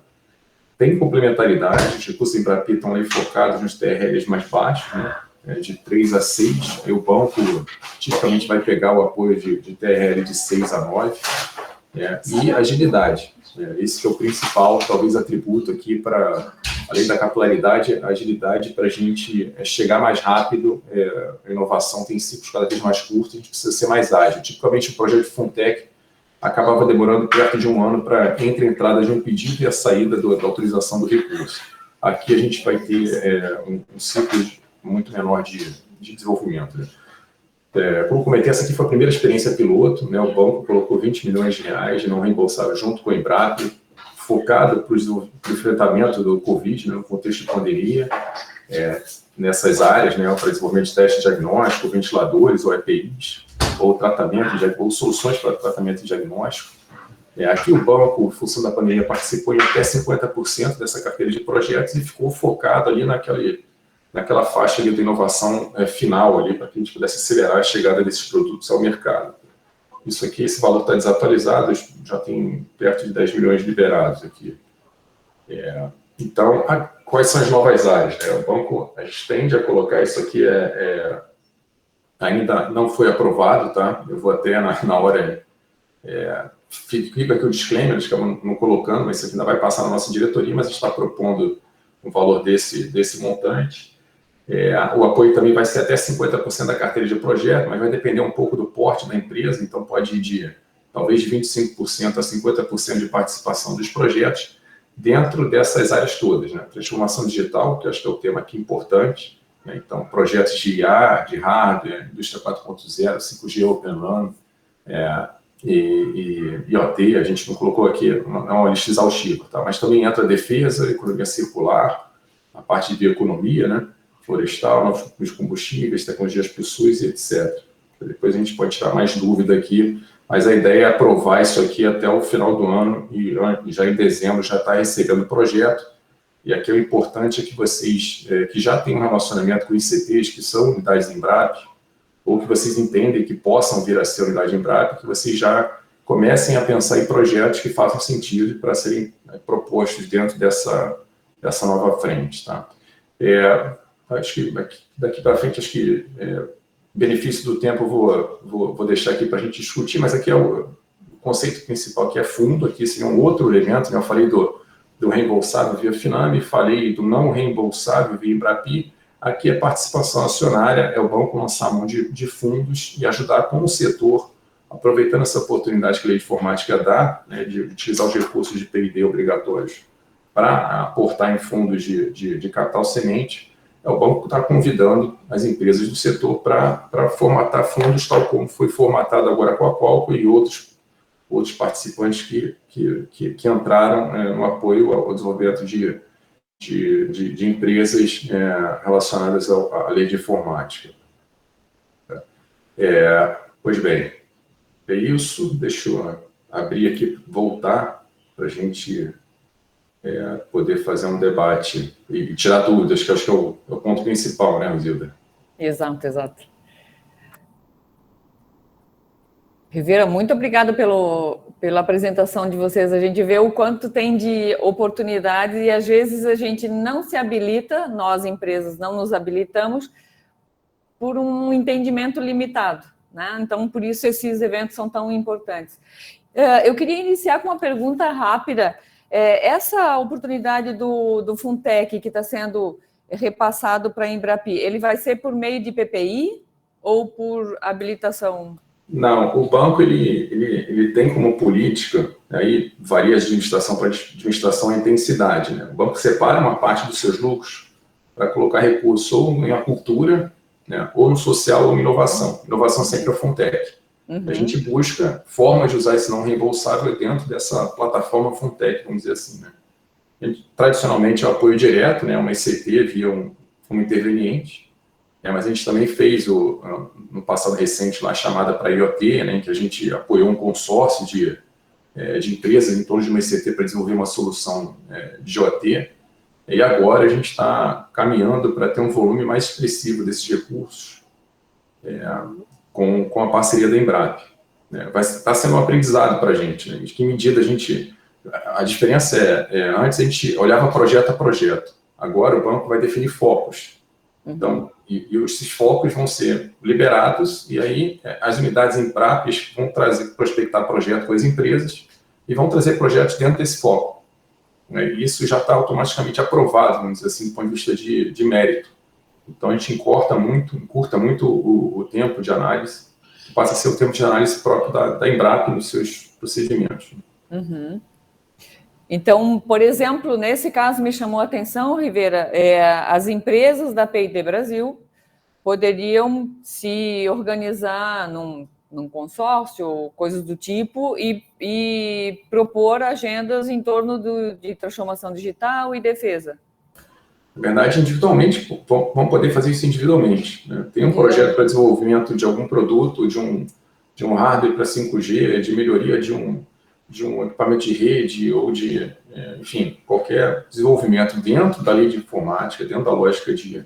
tem complementaridade, os recursos em Embrapa estão aí focados nos TRLs mais baixos, né? De 3 a 6, aí o banco tipicamente vai pegar o apoio de TRL de 6 a 9, e agilidade. Esse que é o principal, talvez, atributo aqui para, além da capilaridade, a agilidade para a gente chegar mais rápido. A inovação tem ciclos cada vez mais curtos, a gente precisa ser mais ágil. Tipicamente, o projeto de Funtech acabava demorando perto de 1 ano entre a entrada de um pedido e a saída da autorização do recurso. Aqui a gente vai ter um ciclo muito menor de desenvolvimento. Né? Como comentei, essa aqui foi a primeira experiência piloto, né? O banco colocou R$20 milhões de não reembolsável junto com o Embrapa, focado para o enfrentamento do Covid, né, no contexto de pandemia, nessas áreas, né, para desenvolvimento de teste diagnóstico, ventiladores ou EPIs, ou ou soluções para tratamento e diagnóstico. Aqui o banco, em função da pandemia, participou em até 50% dessa carteira de projetos e ficou focado ali naquela faixa ali da inovação final, ali, para que a gente pudesse acelerar a chegada desses produtos ao mercado. Isso aqui, esse valor está desatualizado, já tem perto de 10 milhões liberados aqui. Então, quais são as novas áreas? Né? O banco, a gente tende a colocar isso aqui, ainda não foi aprovado, tá? Eu vou até na hora, fica aqui o disclaimer, eles acabam não colocando, mas isso aqui ainda vai passar na nossa diretoria, mas a gente está propondo um valor desse montante. O apoio também vai ser até 50% da carteira de projeto, mas vai depender um pouco do porte da empresa, então pode ir talvez de 25% a 50% de participação dos projetos dentro dessas áreas todas, né? Transformação digital, que eu acho que é o tema aqui importante, né? Então, projetos de IA, de hardware, indústria 4.0, 5G Open RAN, e IoT, a gente não colocou aqui, é uma lista exaustiva, tá? Mas também entra a defesa, a economia circular, a parte de bioeconomia, né? Florestal, novos combustíveis, tecnologias para o SUS, etc. Depois a gente pode tirar mais dúvida aqui, mas a ideia é aprovar isso aqui até o final do ano, e já em dezembro já está recebendo o projeto. E aqui o importante é que vocês, que já têm um relacionamento com ICTs, que são unidades Embrapa, ou que vocês entendem que possam vir a ser unidade Embrapa, que vocês já comecem a pensar em projetos que façam sentido para serem propostos dentro dessa nova frente, tá? Acho que daqui para frente, acho que benefício do tempo eu vou deixar aqui para a gente discutir, mas aqui é o conceito principal, que é fundo, aqui seria um outro elemento, né? Eu falei do reembolsável via Finame, falei do não reembolsável via Embrapi. Aqui a participação acionária é o banco lançar a mão de fundos e ajudar com o setor, aproveitando essa oportunidade que a lei de informática dá, né, de utilizar os recursos de P&D obrigatórios para aportar em fundos de capital semente. É o banco que está convidando as empresas do setor para formatar fundos, tal como foi formatado agora com a Qualcomm e outros participantes que entraram no apoio ao desenvolvimento de empresas relacionadas à lei de informática. Pois bem, é isso. Deixa eu abrir aqui, voltar, para a gente poder fazer um debate e tirar dúvidas, que acho que é o ponto principal, né, Rosilda? Exato, exato. Rivera, muito obrigada pela apresentação de vocês. A gente vê o quanto tem de oportunidades e, às vezes, a gente não se habilita, nós, empresas, não nos habilitamos por um entendimento limitado, né? Então, por isso, esses eventos são tão importantes. Eu queria iniciar com uma pergunta rápida. Essa oportunidade do Funtech que está sendo repassado para a Embrapi, ele vai ser por meio de PPI ou por habilitação? Não, o banco ele tem como política, aí varia de administração para administração a intensidade, né? O banco separa uma parte dos seus lucros para colocar recursos ou em cultura, né, ou no social ou em inovação. Inovação sempre é o Funtech. Uhum. A gente busca formas de usar esse não reembolsável dentro dessa plataforma Funtech, vamos dizer assim, né? Tradicionalmente é o apoio direto, né, uma ICT via um interveniente. Mas a gente também fez, no passado recente, lá, a chamada para IoT, né, em que a gente apoiou um consórcio de empresas em torno de uma ICT para desenvolver uma solução de IoT. E agora a gente está caminhando para ter um volume mais expressivo desses recursos com a parceria da Embrapa. Vai estar sendo um aprendizado para a gente, né, de que medida a gente... A diferença antes a gente olhava projeto a projeto, agora o banco vai definir focos. Então, e esses focos vão ser liberados, e aí as unidades Embrapa vão prospectar projetos com as empresas e vão trazer projetos dentro desse foco. E isso já está automaticamente aprovado, vamos dizer assim, do ponto de vista de mérito. Então, a gente encurta muito o tempo de análise, que passa a ser o tempo de análise próprio da Embrapa nos seus procedimentos. Uhum. Então, por exemplo, nesse caso me chamou a atenção, Rivera, as empresas da P&D Brasil poderiam se organizar num consórcio, coisas do tipo, e propor agendas em torno de transformação digital e defesa. Na verdade, individualmente, vão poder fazer isso individualmente, né? Tem um projeto para desenvolvimento de algum produto, de um hardware para 5G, de melhoria de um equipamento de rede ou enfim, qualquer desenvolvimento dentro da lei de informática, dentro da lógica de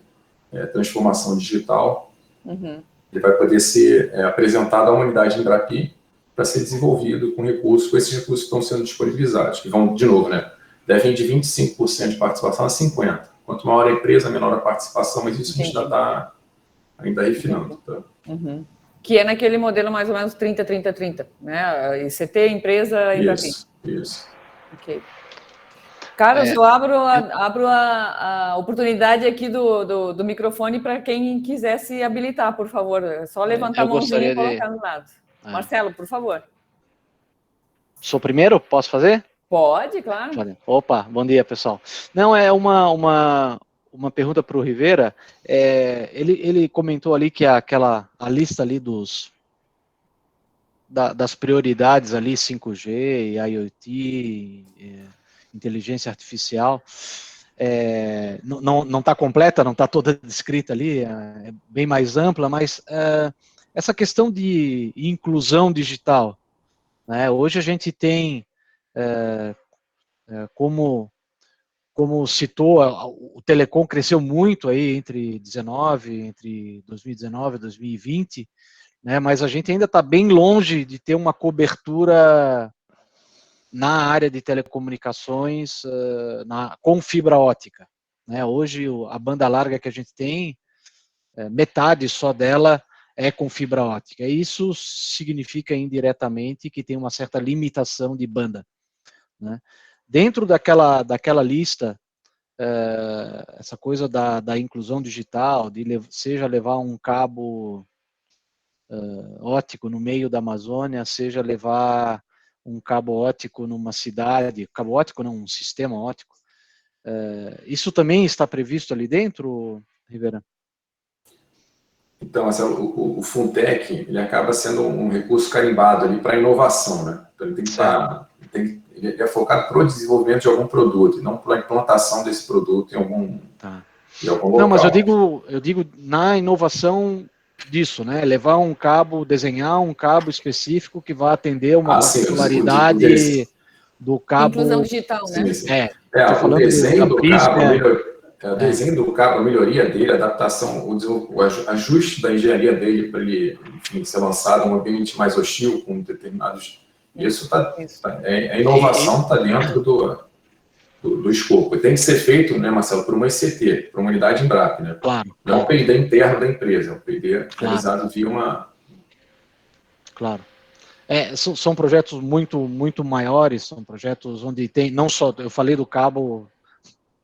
transformação digital, ele vai poder ser apresentado à unidade Embrapi para ser desenvolvido com recursos, com esses recursos que estão sendo disponibilizados, que vão, de novo, né, devem de 25% de participação a 50%. Quanto maior a empresa, menor a participação, mas isso a gente está ainda refinando. Tá? Uhum. Que é naquele modelo mais ou menos 30-30-30, né? ICT, empresa, Embrapi. Isso. Ok. Carlos, eu abro a oportunidade aqui do microfone para quem quiser se habilitar, por favor. É só levantar a mãozinha e colocar no lado. Marcelo, por favor. Sou o primeiro? Posso fazer? Pode, claro. Opa, bom dia, pessoal. Não, é uma pergunta para o Rivera. Ele comentou ali que a lista ali das prioridades ali, 5G, IoT, inteligência artificial, não está completa, não está toda descrita ali, é bem mais ampla, mas essa questão de inclusão digital, né? Hoje a gente tem, como citou, o telecom cresceu muito aí entre 2019 e 2020, né, mas a gente ainda está bem longe de ter uma cobertura na área de telecomunicações com fibra ótica. Né? Hoje, a banda larga que a gente tem, metade só dela é com fibra ótica. E isso significa indiretamente que tem uma certa limitação de banda. Né? Dentro daquela lista, essa coisa da inclusão digital, seja levar um cabo ótico no meio da Amazônia, seja levar um cabo ótico numa cidade, cabo ótico não, um sistema ótico. Isso também está previsto ali dentro, Rivera? Então, o Funtech, ele acaba sendo um recurso carimbado ali para inovação, né? Então, ele tem que estar, ele é focado para o desenvolvimento de algum produto, e não para a implantação desse produto em algum local. Não, mas eu digo na inovação disso, né? Levar um cabo, desenhar um cabo específico que vai atender uma particularidade do cabo. Inclusão digital, né? O desenho do cabo, o desenho do cabo, a melhoria dele, a adaptação, o ajuste da engenharia dele para ele, enfim, ser lançado em um ambiente mais hostil, com determinados. Isso a inovação está dentro do escopo. E tem que ser feito, né, Marcelo, por uma ECT, por uma unidade Embrapa, né? Claro. Não é um P&D interno da empresa, é um P&D realizado via uma. Claro. São projetos muito, muito maiores, são projetos onde tem, não só, eu falei do cabo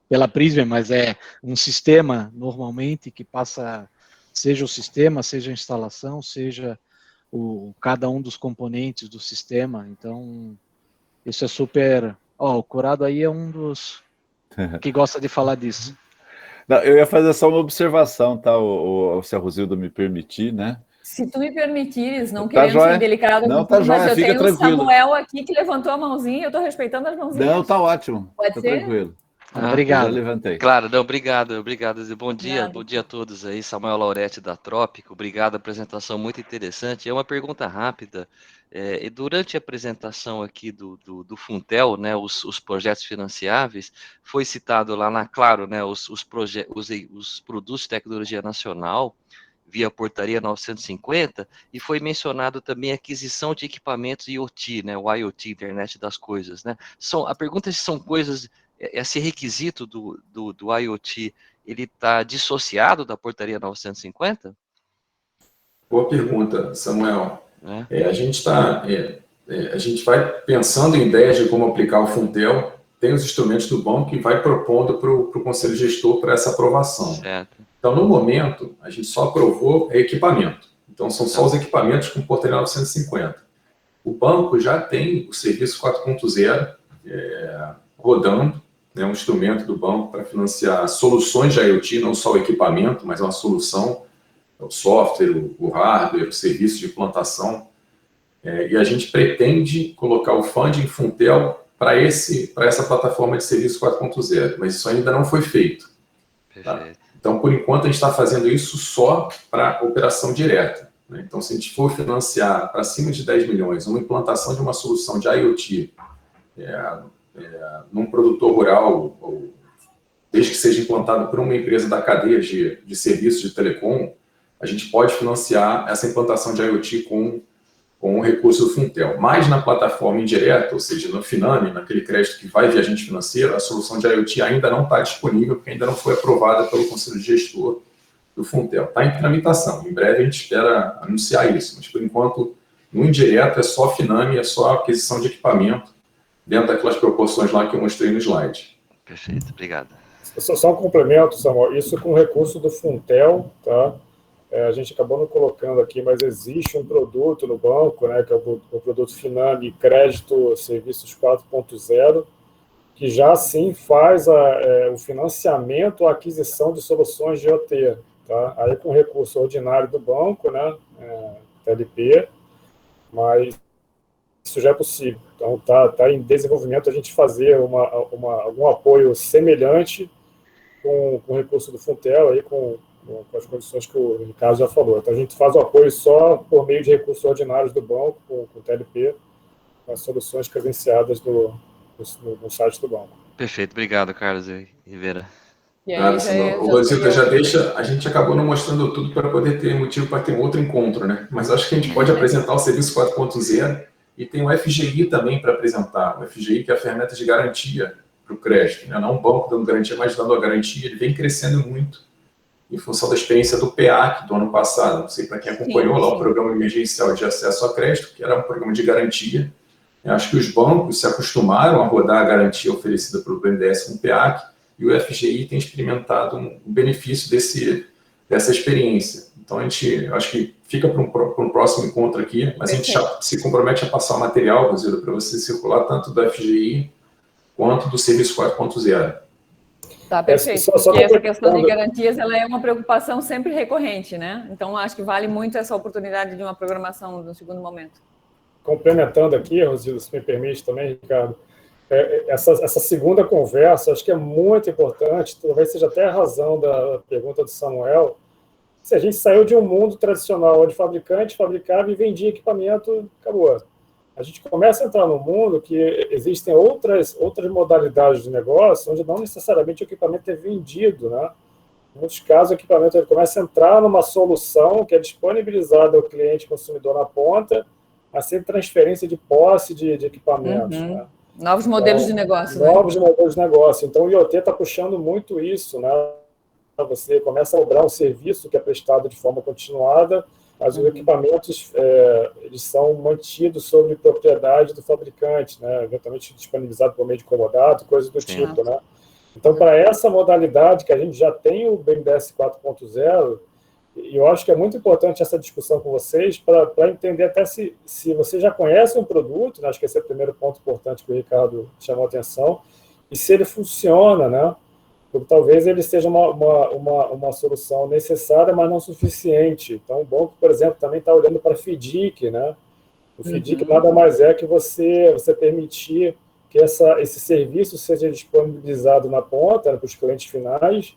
pela Prisma, mas é um sistema, normalmente, que passa, seja o sistema, seja a instalação, seja cada um dos componentes do sistema. Então, isso é super... o Curado aí é um dos que gosta de falar disso. Não, eu ia fazer só uma observação, tá? Se a Rosilda me permitir, né? Se tu me permitires, não querendo ser indelicado, mas eu tenho tranquilo. O Samuel aqui que levantou a mãozinha, eu estou respeitando as mãozinhas. Não, tá ótimo. Pode ser? Tranquilo. Obrigado. Eu já levantei. Claro, não, obrigado. Bom dia a todos aí. Samuel Lauretti da Trópico, obrigado, apresentação muito interessante. É uma pergunta rápida. Durante a apresentação aqui do Funtel, né, os projetos financiáveis, foi citado lá claro, né, os produtos de tecnologia nacional, via portaria 950, e foi mencionado também a aquisição de equipamentos IoT, né, o IoT, Internet das Coisas, né? A pergunta é se são coisas, esse requisito do IoT, ele está dissociado da portaria 950? Boa pergunta, Samuel. A gente vai pensando em ideias de como aplicar o Funtel, tem os instrumentos do banco e vai propondo para o Conselho Gestor para essa aprovação. Certo. Então, no momento, a gente só aprovou equipamento. Então, são só os equipamentos com portaria 950. O banco já tem o serviço 4.0 rodando, né, um instrumento do banco para financiar soluções de IoT, não só o equipamento, mas uma solução, o software, o hardware, o serviço de implantação. E a gente pretende colocar o funding Funtel para essa plataforma de serviço 4.0, mas isso ainda não foi feito. Tá? Então, por enquanto, a gente está fazendo isso só para operação direta. Né? Então, se a gente for financiar para cima de 10 milhões uma implantação de uma solução de IoT num produtor rural, ou desde que seja implantado por uma empresa da cadeia de serviços de telecom, a gente pode financiar essa implantação de IoT com o recurso do Funtel. Mas na plataforma indireta, ou seja, no Finame, naquele crédito que vai via agente financeiro, a solução de IoT ainda não está disponível, porque ainda não foi aprovada pelo Conselho Gestor do Funtel. Está em tramitação. Em breve a gente espera anunciar isso. Mas, por enquanto, no indireto é só Finame, é só aquisição de equipamento, dentro daquelas proporções lá que eu mostrei no slide. Perfeito, obrigado. Só um complemento, Samuel. Isso com o recurso do Funtel, tá? A gente acabou não colocando aqui, mas existe um produto no banco, né, que é o produto Finame Crédito Serviços 4.0, que já sim faz o financiamento, a aquisição de soluções de IoT, tá? Aí com recurso ordinário do banco, né, TLP, mas isso já é possível. Então tá em desenvolvimento a gente fazer algum apoio semelhante com o recurso do Funtel, aí com as condições que o Ricardo já falou. Então a gente faz o apoio só por meio de recursos ordinários do banco, com o TLP, com as soluções credenciadas no site do banco. Perfeito, obrigado, Carlos e Rivera. E aí, O Rosilda já deixa, a gente acabou não mostrando tudo para poder ter motivo para ter outro encontro, né? Mas acho que a gente pode apresentar o serviço 4.0 e tem o FGI também para apresentar. O FGI, que é a ferramenta de garantia para o crédito, né? Não um banco dando garantia, mas dando a garantia. Ele vem crescendo muito em função da experiência do PEAC do ano passado. Não sei para quem acompanhou lá o Programa Emergencial de Acesso a Crédito, que era um programa de garantia. Eu acho que os bancos se acostumaram a rodar a garantia oferecida pelo BNDES com o PEAC, e o FGI tem experimentado um benefício dessa experiência. Então, eu acho que fica para um próximo encontro aqui, mas a gente já se compromete a passar o material, Rosilda, para você circular tanto do FGI quanto do Serviço 4.0. Tá, perfeito. Porque essa questão de garantias, ela é uma preocupação sempre recorrente, né? Então, acho que vale muito essa oportunidade de uma programação no segundo momento. Complementando aqui, Rosilda, se me permite também, Ricardo, essa segunda conversa, acho que é muito importante, talvez seja até a razão da pergunta do Samuel, se a gente saiu de um mundo tradicional, onde fabricante fabricava e vendia equipamento, acabou. A gente começa a entrar num mundo que existem outras modalidades de negócio, onde não necessariamente o equipamento é vendido, né? Em muitos casos, o equipamento ele começa a entrar numa solução que é disponibilizada ao cliente consumidor na ponta, mas sem transferência de posse de equipamentos, né? Novos modelos de negócio. Novos modelos de negócio. Então, o IoT está puxando muito isso, né? Você começa a cobrar um serviço que é prestado de forma continuada, mas os equipamentos eles são mantidos sob propriedade do fabricante, né? Eventualmente disponibilizado por meio de comodato, coisas do tipo, né? Então, para essa modalidade que a gente já tem o BNDES 4.0, e eu acho que é muito importante essa discussão com vocês para entender até se você já conhece um produto, né? Acho que esse é o primeiro ponto importante que o Ricardo chamou a atenção, e se ele funciona, né? Porque talvez ele seja uma solução necessária, mas não suficiente. Então, o banco, por exemplo, também está olhando para FDIC, né? O FDIC nada mais é que você permitir que esse serviço seja disponibilizado na ponta, né, para os clientes finais,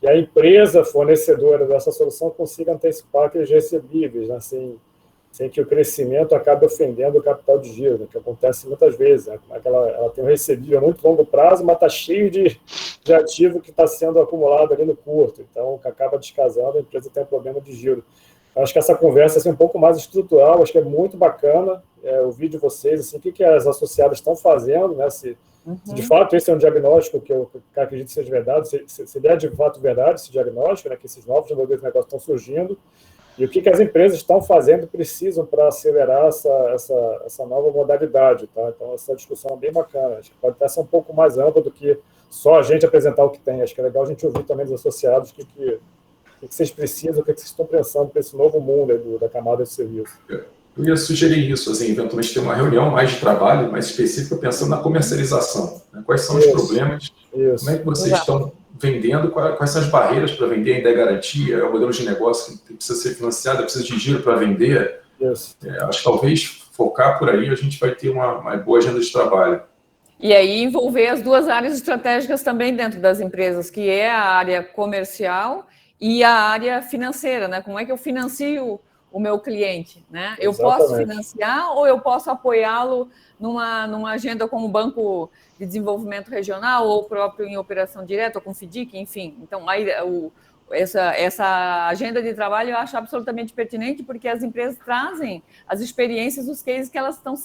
e a empresa fornecedora dessa solução consiga antecipar aqueles recebíveis, né, sem que o crescimento acabe ofendendo o capital de giro, né, que acontece muitas vezes. Né, ela tem um recebível a muito longo prazo, mas está cheio de ativo que está sendo acumulado ali no curto. Então, que acaba descasando, a empresa tem um problema de giro. Acho que essa conversa assim, um pouco mais estrutural, acho que é muito bacana ouvir de vocês assim, o que as associadas estão fazendo, né, se de fato esse é um diagnóstico que eu acredito que seja verdade, se é de fato verdade esse diagnóstico, né, que esses novos modelos de negócio estão surgindo, e o que as empresas estão fazendo e precisam para acelerar essa nova modalidade. Tá? Então, essa discussão é bem bacana. Acho que pode até ser um pouco mais ampla do que só a gente apresentar o que tem. Acho que é legal a gente ouvir também dos associados o que vocês precisam, o que vocês estão pensando para esse novo mundo aí da camada de serviço. Eu ia sugerir isso, assim, eventualmente ter uma reunião mais de trabalho, mais específica, pensando na comercialização. Né? Quais são os problemas, como é que vocês estão vendendo, quais são as barreiras para vender, ainda é garantia, é o modelo de negócio que precisa ser financiado, precisa de giro para vender. Acho que talvez focar por aí a gente vai ter uma boa agenda de trabalho. E aí envolver as duas áreas estratégicas também dentro das empresas, que é a área comercial e a área financeira, né? Como é que eu financio o meu cliente, né? Eu posso financiar ou eu posso apoiá-lo numa agenda com o Banco de Desenvolvimento Regional ou próprio em operação direta ou com FDIC, enfim. Então, aí, essa agenda de trabalho eu acho absolutamente pertinente porque as empresas trazem as experiências, os cases que elas estão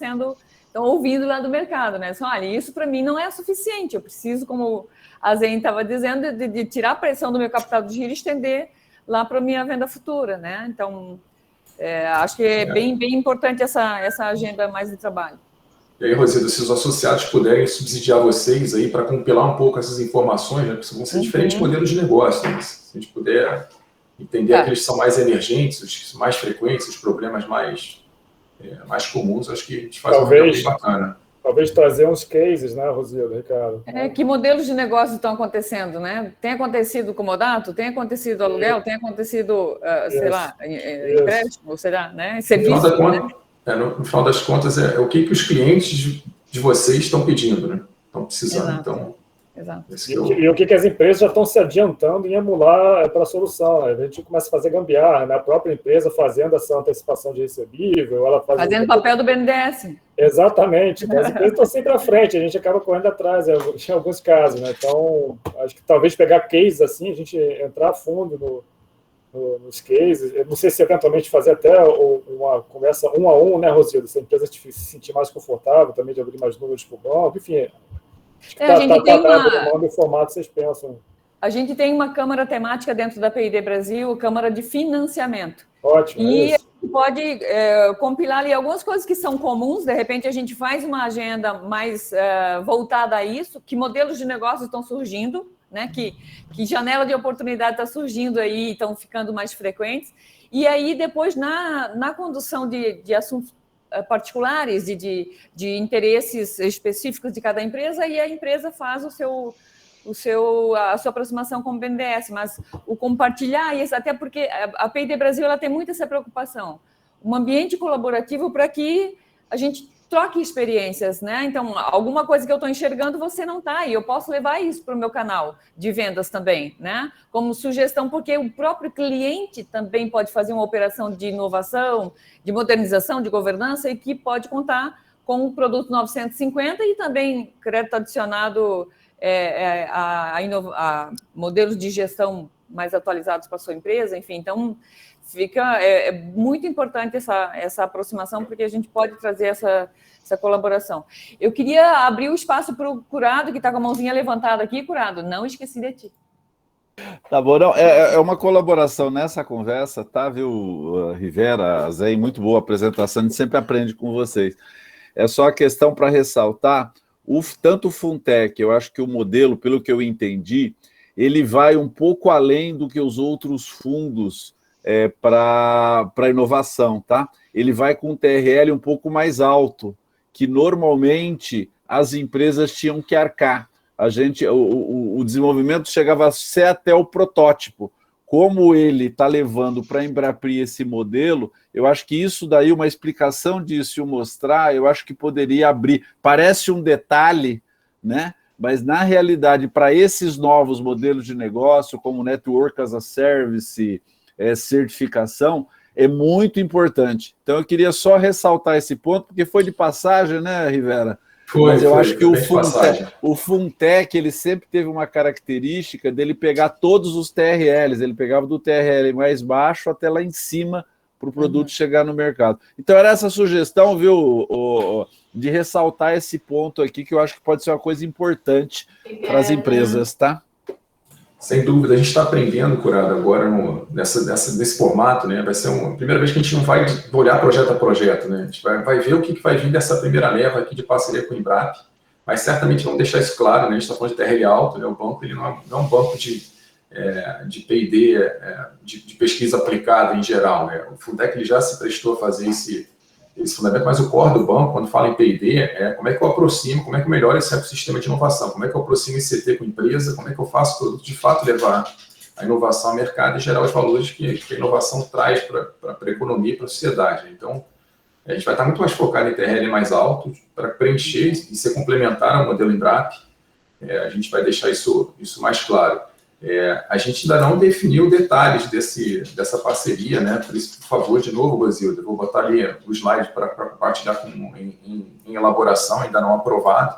ouvindo lá do mercado, né? Então, olha, isso para mim não é suficiente, eu preciso, como a Zen estava dizendo, de tirar a pressão do meu capital de giro e estender lá para a minha venda futura, né? Então, acho que é bem importante essa agenda mais de trabalho. E aí, Rosilda, se os associados puderem subsidiar vocês aí para compilar um pouco essas informações, né? Porque vão ser diferentes modelos de negócio, né? Se a gente puder entender aqueles que são mais emergentes, os mais frequentes, os problemas mais comuns, acho que a gente faz um trabalho bem bacana. Talvez trazer uns cases, né, Rosilda, Ricardo? Que modelos de negócio estão acontecendo, né? Tem acontecido comodato, tem acontecido aluguel, tem acontecido, sei lá, empréstimo, será, né? Serviço, no final das contas, é o que os clientes de vocês estão pedindo, né? Estão precisando. Exato. Então, Exato. E o que as empresas já estão se adiantando em emular para a solução. Né? A gente começa a fazer gambiarra, né? A própria empresa fazendo essa antecipação de recebível. Ela fazendo papel do BNDES. Exatamente. Então, as empresas estão sempre à frente, a gente acaba correndo atrás em alguns casos. Né? Então, acho que talvez pegar cases assim, a gente entrar a fundo nos cases. Eu não sei se eventualmente fazer até uma conversa 1 a 1, né, Rosilda? Se a empresa se sentir mais confortável também de abrir mais números para o banco, enfim. A gente tem uma... formato vocês pensam. A gente tem uma câmara temática dentro da PID Brasil, Câmara de Financiamento. Ótimo. E a gente pode compilar ali algumas coisas que são comuns, de repente a gente faz uma agenda mais voltada a isso, que modelos de negócio estão surgindo, né? Que janela de oportunidade está surgindo aí, estão ficando mais frequentes. E aí, depois, na condução de assuntos particulares e de interesses específicos de cada empresa, e a empresa faz a sua aproximação com o BNDES, mas o compartilhar isso, até porque a PID Brasil ela tem muito essa preocupação, um ambiente colaborativo para que a gente troque experiências, né? Então, alguma coisa que eu estou enxergando, você não está, e eu posso levar isso para o meu canal de vendas também, né? Como sugestão, porque o próprio cliente também pode fazer uma operação de inovação, de modernização, de governança, e que pode contar com o produto 950 e também crédito adicionado a modelos de gestão mais atualizados para a sua empresa, enfim. Então, fica muito importante essa aproximação, porque a gente pode trazer essa colaboração. Eu queria abrir o espaço para o Curado, que está com a mãozinha levantada aqui. Curado, não esqueci de ti. Tá bom, não, é uma colaboração nessa conversa, tá, viu, Rivera, Zé, muito boa apresentação, a gente sempre aprende com vocês. É só a questão para ressaltar, tanto o Funtech, eu acho que o modelo, pelo que eu entendi, ele vai um pouco além do que os outros fundos para inovação, tá? Ele vai com um TRL um pouco mais alto, que normalmente as empresas tinham que arcar. O desenvolvimento chegava a ser até o protótipo. Como ele está levando para a Embrapri esse modelo, eu acho que isso daí, uma explicação disso e o mostrar, eu acho que poderia abrir. Parece um detalhe, né? Mas, na realidade, para esses novos modelos de negócio, como Network as a Service, certificação, é muito importante. Então, eu queria só ressaltar esse ponto, porque foi de passagem, né, Rivera? Mas eu acho que o Funtech, ele sempre teve uma característica dele pegar todos os TRLs, ele pegava do TRL mais baixo até lá em cima para o produto chegar no mercado. Então era essa sugestão, viu, de ressaltar esse ponto aqui, que eu acho que pode ser uma coisa importante para as empresas, tá? Sem dúvida, a gente está aprendendo, Curado, agora nesse formato, né? Vai ser a primeira vez que a gente não vai olhar projeto a projeto, né? A gente vai ver o que vai vir dessa primeira leva aqui de parceria com o Embrap, mas certamente vamos deixar isso claro, né? A gente está falando de TRL alto, né? O banco ele não é um banco de P&D, de pesquisa aplicada em geral, né? O Funtech ele já se prestou a fazer esse fundamento, mas o core do banco, quando fala em P&D, como é que eu aproximo, como é que eu melhoro esse ecossistema de inovação, como é que eu aproximo esse CT com a empresa, como é que eu faço o produto de fato levar a inovação ao mercado e gerar os valores que a inovação traz para a economia e para a sociedade. Então, a gente vai estar muito mais focado em TRL mais alto para preencher e ser complementar ao modelo Embrap. A gente vai deixar isso mais claro. A gente ainda não definiu detalhes dessa parceria, né? Por isso, por favor, de novo, Rosilda, eu vou botar ali o slide para compartilhar em elaboração, ainda não aprovado,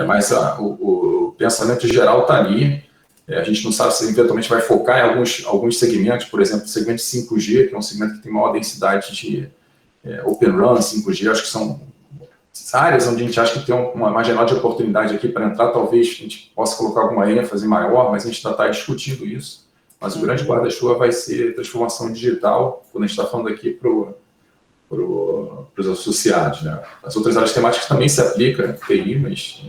mas o pensamento geral está ali. A gente não sabe se eventualmente vai focar em alguns segmentos, por exemplo, o segmento de 5G, que é um segmento que tem maior densidade de Open Run, 5G, acho que são áreas onde a gente acha que tem uma marginal de oportunidade aqui para entrar, talvez a gente possa colocar alguma ênfase maior, mas a gente está discutindo isso. Mas o grande guarda-chuva vai ser transformação digital, quando a gente está falando aqui para os associados, né? As outras áreas temáticas também se aplicam, TI, mas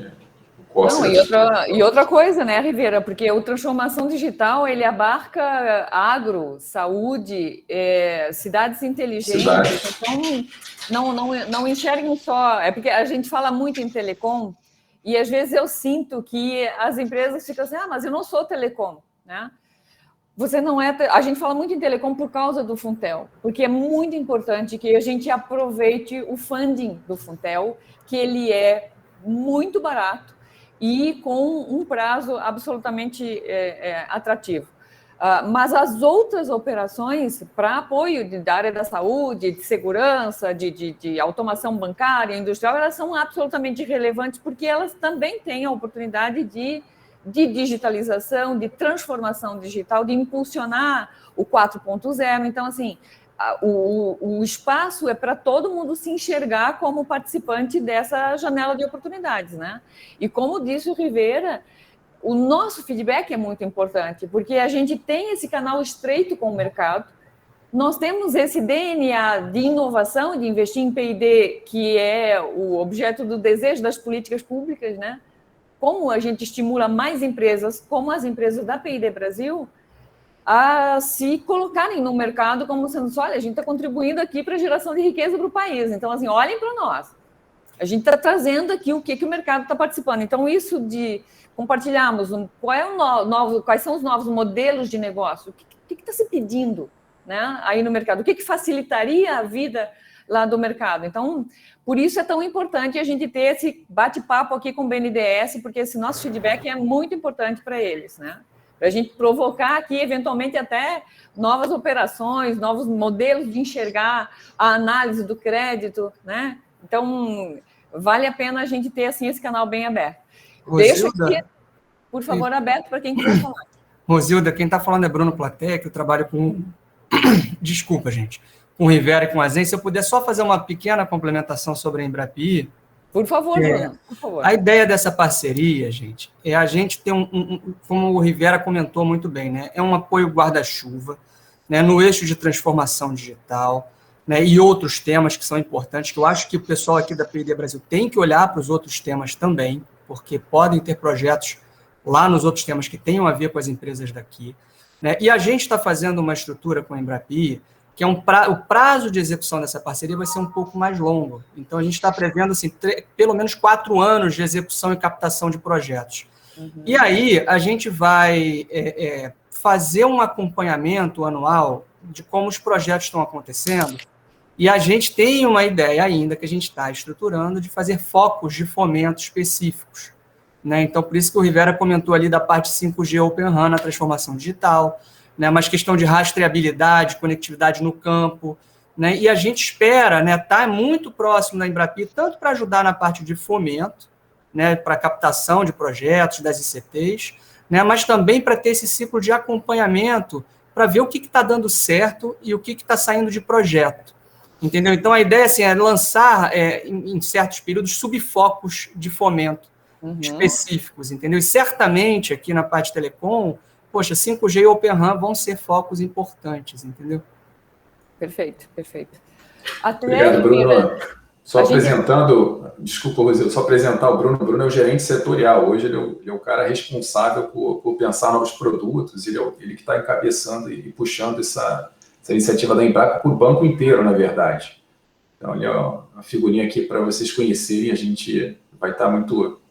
o possa... Não, e outra coisa, né, Rivera, porque a transformação digital, ele abarca agro, saúde, cidades inteligentes, então não enxerguem só, é porque a gente fala muito em telecom, e às vezes eu sinto que as empresas ficam assim, mas eu não sou telecom, né? Você não é. A gente fala muito em telecom por causa do Funtel, porque é muito importante que a gente aproveite o funding do Funtel, que ele é muito barato e com um prazo absolutamente atrativo. Mas as outras operações para apoio da área da saúde, de segurança, de automação bancária, industrial, elas são absolutamente relevantes porque elas também têm a oportunidade de digitalização, de transformação digital, de impulsionar o 4.0. Então, assim, o espaço é para todo mundo se enxergar como participante dessa janela de oportunidades, né? E como disse o Rivera, o nosso feedback é muito importante, porque a gente tem esse canal estreito com o mercado, nós temos esse DNA de inovação, de investir em P&D, que é o objeto do desejo das políticas públicas, né? Como a gente estimula mais empresas, como as empresas da P&D Brasil, a se colocarem no mercado como sendo, olha, a gente está contribuindo aqui para a geração de riqueza para o país. Então, assim, olhem para nós. A gente está trazendo aqui o que o mercado está participando. Então, isso de compartilharmos quais são os novos modelos de negócio, o que está se pedindo, né, aí no mercado, o que facilitaria a vida lá do mercado. Então, por isso é tão importante a gente ter esse bate-papo aqui com o BNDES, porque esse nosso feedback é muito importante para eles, né? Para a gente provocar aqui, eventualmente, até novas operações, novos modelos de enxergar a análise do crédito, né? Então, vale a pena a gente ter, assim, esse canal bem aberto. Deixa aqui, por favor, aberto para quem quiser falar. Rosilda, quem está falando é Bruno Platek, eu trabalho com... Desculpa, gente. Com o Rivera e com a Zen, se eu puder só fazer uma pequena complementação sobre a Embrapi. Por favor, Bruno, por favor. A ideia dessa parceria, gente, é a gente ter como o Rivera comentou muito bem, né? É um apoio guarda-chuva, né, no eixo de transformação digital, né, e outros temas que são importantes, que eu acho que o pessoal aqui da P&D Brasil tem que olhar para os outros temas também, porque podem ter projetos lá nos outros temas que tenham a ver com as empresas daqui, né? E a gente está fazendo uma estrutura com a Embrapi, que é o prazo de execução dessa parceria vai ser um pouco mais longo. Então, a gente está prevendo assim, pelo menos 4 anos de execução e captação de projetos. Uhum. E aí, a gente vai fazer um acompanhamento anual de como os projetos estão acontecendo, e a gente tem uma ideia ainda, que a gente está estruturando, de fazer focos de fomento específicos, né? Então, por isso que o Rivera comentou ali da parte 5G Open RAN na transformação digital, né, mas questão de rastreabilidade, conectividade no campo, né, e a gente espera, né, estar muito próximo da Embrapi, tanto para ajudar na parte de fomento, né, para captação de projetos das ICTs, né, mas também para ter esse ciclo de acompanhamento, para ver o que está dando certo e o que está saindo de projeto, entendeu? Então, a ideia assim, é lançar, em certos períodos, subfocos de fomento específicos, entendeu? E certamente, aqui na parte de telecom, poxa, 5G e Open RAN vão ser focos importantes, entendeu? Perfeito, perfeito. Obrigado, Bruno. Só apresentando, desculpa, Rosilda, só apresentar o Bruno. O Bruno é o gerente setorial. Hoje ele é o cara responsável por pensar novos produtos, ele que está encabeçando e puxando essa iniciativa da Embrapi para o banco inteiro, na verdade. Então, olha a figurinha aqui para vocês conhecerem, a gente vai estar muito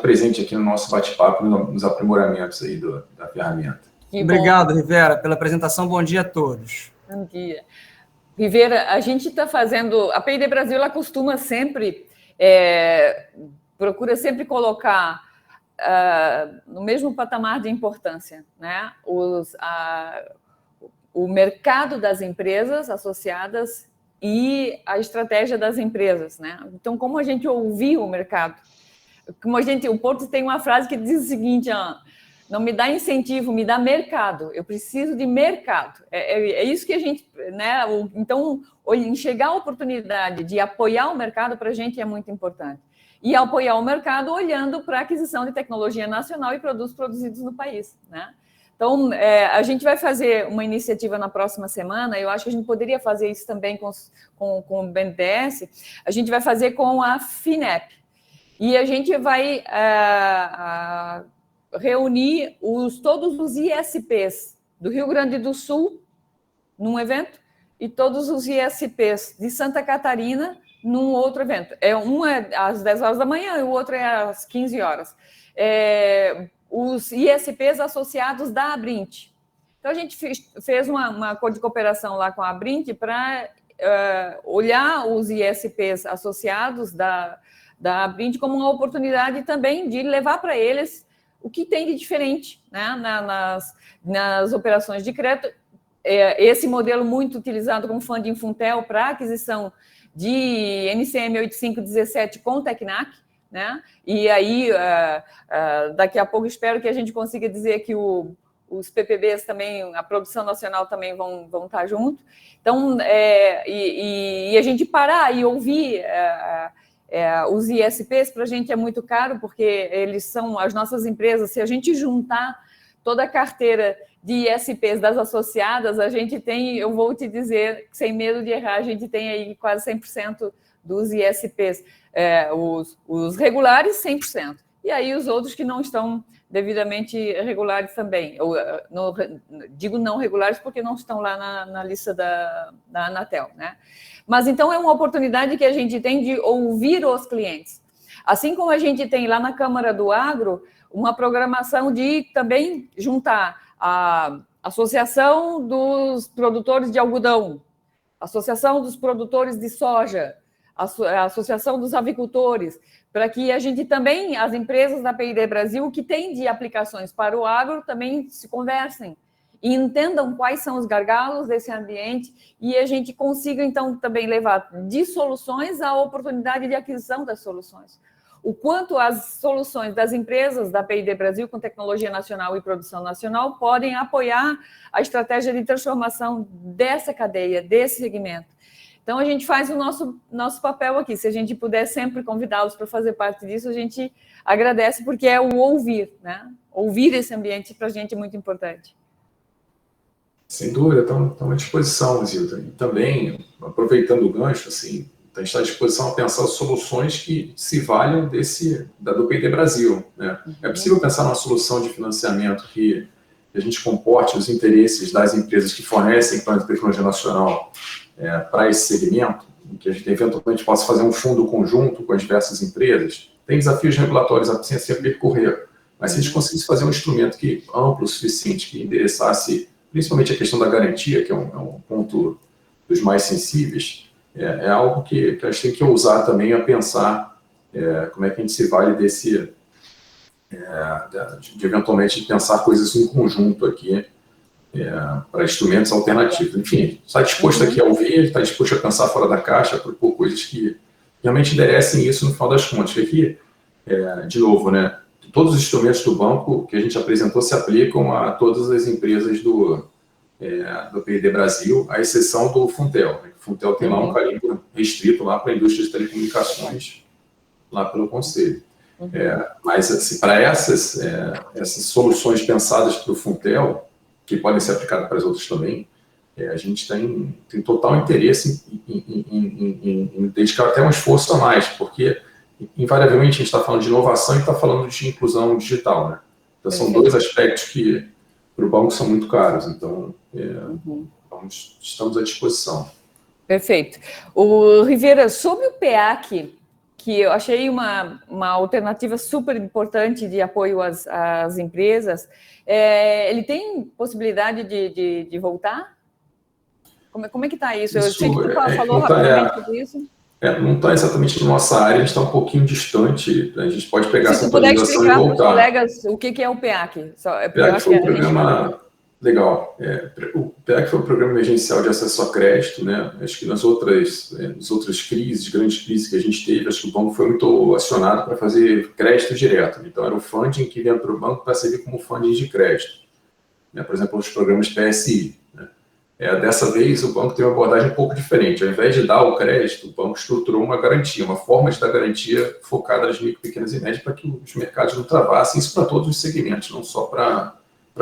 presente aqui no nosso bate-papo, nos aprimoramentos aí da ferramenta. Obrigado, Rivera, pela apresentação. Bom dia a todos. Bom dia. Rivera, a gente está fazendo... A P&D Brasil, ela costuma sempre... procura sempre colocar no mesmo patamar de importância, né? O mercado das empresas associadas e a estratégia das empresas, né? Então, como a gente ouviu o mercado, o Porto tem uma frase que diz o seguinte, não me dá incentivo, me dá mercado, eu preciso de mercado. É isso que a gente, né? Então, enxergar a oportunidade de apoiar o mercado para a gente é muito importante. E apoiar o mercado olhando para a aquisição de tecnologia nacional e produtos produzidos no país, né? Então, a gente vai fazer uma iniciativa na próxima semana, eu acho que a gente poderia fazer isso também com o BNDES, a gente vai fazer com a FINEP. e a gente vai reunir todos os ISPs do Rio Grande do Sul num evento e todos os ISPs de Santa Catarina num outro evento. Um é às 10 horas da manhã e o outro é às 15 horas. Os ISPs associados da Abrint. Então, a gente fez uma acordo de cooperação lá com a Abrint para olhar os ISPs associados da Abrint como uma oportunidade também de levar para eles o que tem de diferente, né, nas operações de crédito. Esse modelo muito utilizado como Funding Funtel para aquisição de NCM 8517 com Tecnac, né? E aí, daqui a pouco, espero que a gente consiga dizer que os PPBs também, a produção nacional também vão estar junto. Então, e a gente parar e ouvir os ISPs, para a gente é muito caro, porque eles são as nossas empresas. Se a gente juntar toda a carteira de ISPs das associadas, a gente tem, eu vou te dizer, sem medo de errar, a gente tem aí quase 100% dos ISPs. Os regulares, 100%. E aí os outros que não estão devidamente regulares também. Digo não regulares porque não estão lá na lista da Anatel, né? Mas então é uma oportunidade que a gente tem de ouvir os clientes. Assim como a gente tem lá na Câmara do Agro uma programação de também juntar a Associação dos Produtores de Algodão, a Associação dos Produtores de Soja, a Associação dos Avicultores, para que a gente também, as empresas da PID Brasil, que têm de aplicações para o agro, também se conversem e entendam quais são os gargalos desse ambiente e a gente consiga, então, também levar de soluções a oportunidade de aquisição das soluções. O quanto as soluções das empresas da PID Brasil, com tecnologia nacional e produção nacional, podem apoiar a estratégia de transformação dessa cadeia, desse segmento. Então, a gente faz o nosso papel aqui. Se a gente puder sempre convidá-los para fazer parte disso, a gente agradece, porque é o ouvir, né? Ouvir esse ambiente para a gente é muito importante. Sem dúvida, estamos à disposição, Zilda. E também, aproveitando o gancho, assim, a gente está à disposição a pensar soluções que se valham do PID Brasil, né? É possível pensar numa solução de financiamento que a gente comporte os interesses das empresas que fornecem equipamento de tecnologia nacional para esse segmento, que a gente eventualmente possa fazer um fundo conjunto com as diversas empresas. Tem desafios regulatórios a percorrer, mas se a gente conseguisse fazer um instrumento amplo o suficiente, que endereçasse principalmente a questão da garantia, que é um ponto dos mais sensíveis, é algo que a gente tem que ousar também a pensar como é que a gente se vale de eventualmente pensar coisas em conjunto aqui para instrumentos alternativos. Enfim, está disposto aqui a ouvir, está disposto a pensar fora da caixa, a propor coisas que realmente enderecem isso no final das contas. Aqui, de novo, né, todos os instrumentos do banco que a gente apresentou se aplicam a todas as empresas do PID Brasil, à exceção do Funtel. O Funtel tem lá um calibre restrito lá para a indústria de telecomunicações, lá pelo Conselho. Mas, assim, para essas soluções pensadas para o Funtel, que podem ser aplicadas para as outras também, a gente tem total interesse em dedicar até um esforço a mais, porque, invariavelmente, a gente está falando de inovação e está falando de inclusão digital, né? Então, são dois aspectos que, para o banco, são muito caros. Então, estamos à disposição. Perfeito. O Rivera, sobre o PEAC, que eu achei uma alternativa super importante de apoio às empresas, ele tem possibilidade de voltar? Como é que está isso? Eu sei que tu falou rapidamente sobre isso. Não está exatamente na nossa área, a gente está um pouquinho distante, a gente pode pegar essa atualização e voltar. Se tu puder explicar para os colegas o que é o PEAC. O PEAC foi um programa legal. O PEAC foi um programa emergencial de acesso a crédito, né? Acho que nas outras crises, grandes crises que a gente teve, acho que o banco foi muito acionado para fazer crédito direto. Então, era o funding que vinha para o banco para servir como funding de crédito. Por exemplo, os programas PSI. Dessa vez, o banco tem uma abordagem um pouco diferente. Ao invés de dar o crédito, o banco estruturou uma garantia, uma forma de dar garantia focada nas micro, pequenas e médias para que os mercados não travassem, isso para todos os segmentos, não só para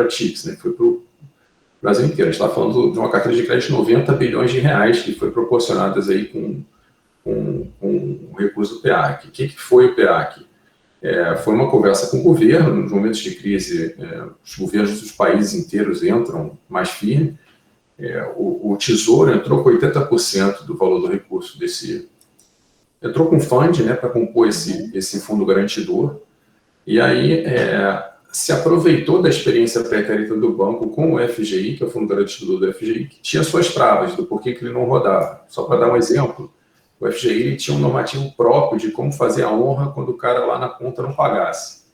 TICs, né? Foi para o Brasil inteiro. A gente está falando de uma carteira de crédito de 90 bilhões de reais que foi proporcionadas aí com o recurso do PEAC. O que foi o PEAC? foi uma conversa com o governo. Nos momentos de crise, os governos dos países inteiros entram mais firme. O Tesouro entrou com 80% do valor do recurso entrou com fund, né, para compor esse fundo garantidor, e aí se aproveitou da experiência pretérita do banco com o FGI, que é o fundo garantidor do FGI, que tinha suas travas do porquê que ele não rodava. Só para dar um exemplo, o FGI ele tinha um normativo próprio de como fazer a honra quando o cara lá na ponta não pagasse.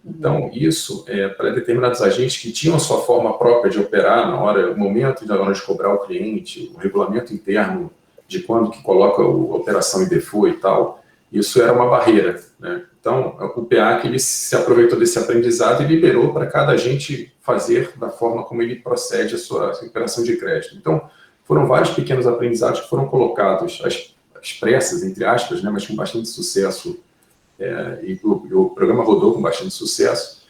Então, isso, para determinados agentes que tinham a sua forma própria de operar na hora, o momento na hora de cobrar o cliente, o regulamento interno de quando que coloca a operação em default e tal, isso era uma barreira, né? Então, o PEAC ele se aproveitou desse aprendizado e liberou para cada agente fazer da forma como ele procede a sua recuperação de crédito. Então, foram vários pequenos aprendizados que foram colocados, às pressas, entre aspas, né, mas com bastante sucesso, e o programa rodou com bastante sucesso,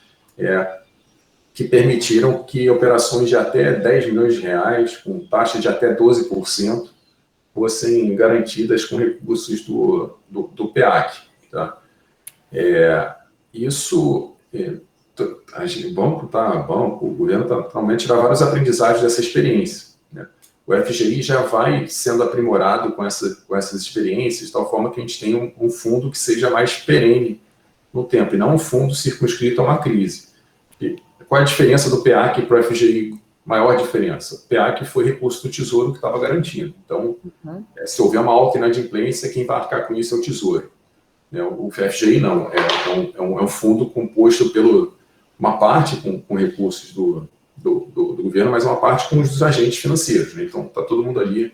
que permitiram que operações de até 10 milhões de reais, com taxa de até 12%, fossem garantidas com recursos do PEAC. Tá? Isso, o governo está realmente tirar vários aprendizados dessa experiência. Né? O FGI já vai sendo aprimorado com essas experiências, de tal forma que a gente tem um fundo que seja mais perene no tempo, e não um fundo circunscrito a uma crise. E qual é a diferença do PEAC para o FGI? Maior diferença. O PEAC foi recurso do Tesouro que estava garantido. Então, se houver uma alta inadimplência, quem vai arcar com isso é o Tesouro. O FGI não. É um fundo composto por uma parte com recursos do governo, mas uma parte com os dos agentes financeiros. Né? Então, está todo mundo ali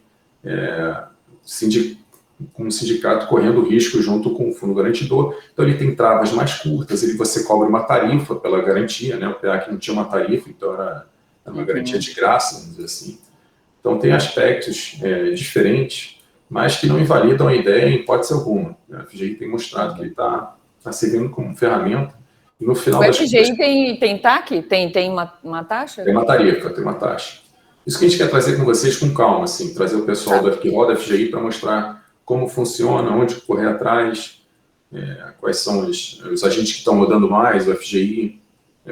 com o sindicato correndo risco junto com o fundo garantidor. Então, ele tem travas mais curtas, você cobra uma tarifa pela garantia, né? O PEAC não tinha uma tarifa, então era uma garantia de graça, vamos dizer assim. Então, tem aspectos diferentes, mas que não invalidam a ideia em hipótese alguma. A FGI tem mostrado que ele está servindo como ferramenta. E no final o FGI tem TAC? Tem uma taxa? Tem uma tarifa, tem uma taxa. Isso que a gente quer trazer com vocês com calma, assim, trazer o pessoal que roda FGI para mostrar como funciona, onde correr atrás, quais são os agentes que estão rodando mais, o FGI,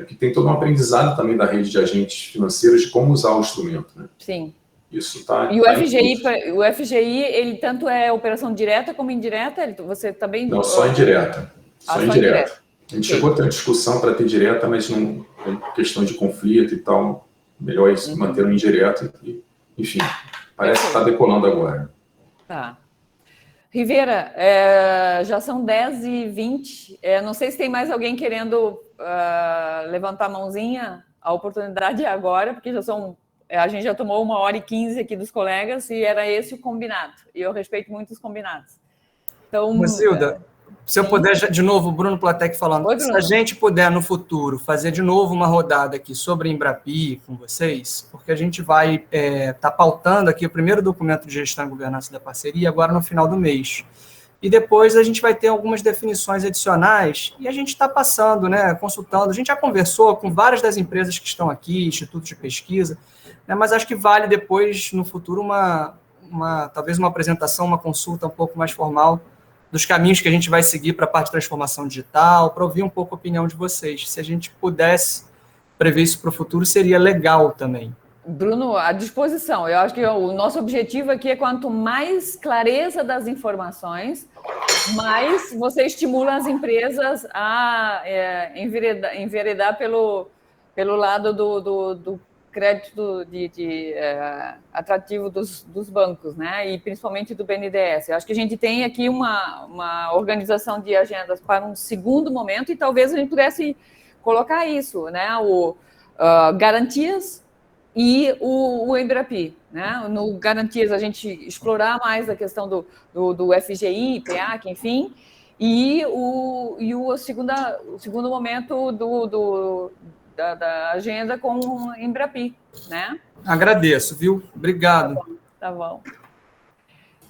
que tem todo um aprendizado também da rede de agentes financeiros de como usar o instrumento. Né? Sim. Isso tá. E o FGI, ele tanto é operação direta como indireta? Você também... Não, só indireta. Só indireta. A gente chegou a ter uma discussão para ter direta, mas não questão de conflito e tal, melhor isso, manter o indireto. Enfim, parece que está decolando agora. Tá. Rivera, já são 10h20. Não sei se tem mais alguém querendo levantar a mãozinha. A oportunidade é agora, porque a gente já tomou 1h15 aqui dos colegas e era esse o combinado. E eu respeito muito os combinados. Então, Masilda, se eu puder, de novo, Bruno Platec falando, Oi, Bruno. Se a gente puder, no futuro, fazer de novo uma rodada aqui sobre a Embrapi com vocês, porque a gente vai estar pautando aqui o primeiro documento de gestão e governança da parceria agora no final do mês. E depois a gente vai ter algumas definições adicionais e a gente está passando, né, consultando. A gente já conversou com várias das empresas que estão aqui, institutos de pesquisa, né, mas acho que vale depois, no futuro, talvez uma apresentação, uma consulta um pouco mais formal dos caminhos que a gente vai seguir para a parte de transformação digital, para ouvir um pouco a opinião de vocês. Se a gente pudesse prever isso para o futuro, seria legal também. Bruno, à disposição. Eu acho que o nosso objetivo aqui é quanto mais clareza das informações, mais você estimula as empresas a enveredar pelo lado do crédito atrativo dos bancos, né? E principalmente do BNDES. Eu acho que a gente tem aqui uma organização de agendas para um segundo momento e talvez a gente pudesse colocar isso, né? Garantias e o Embrapi, né? No Garantias, a gente explorar mais a questão do FGI, PEAC, enfim, e o segundo momento da agenda com o Embrapi, né? Agradeço, viu? Obrigado. Tá bom.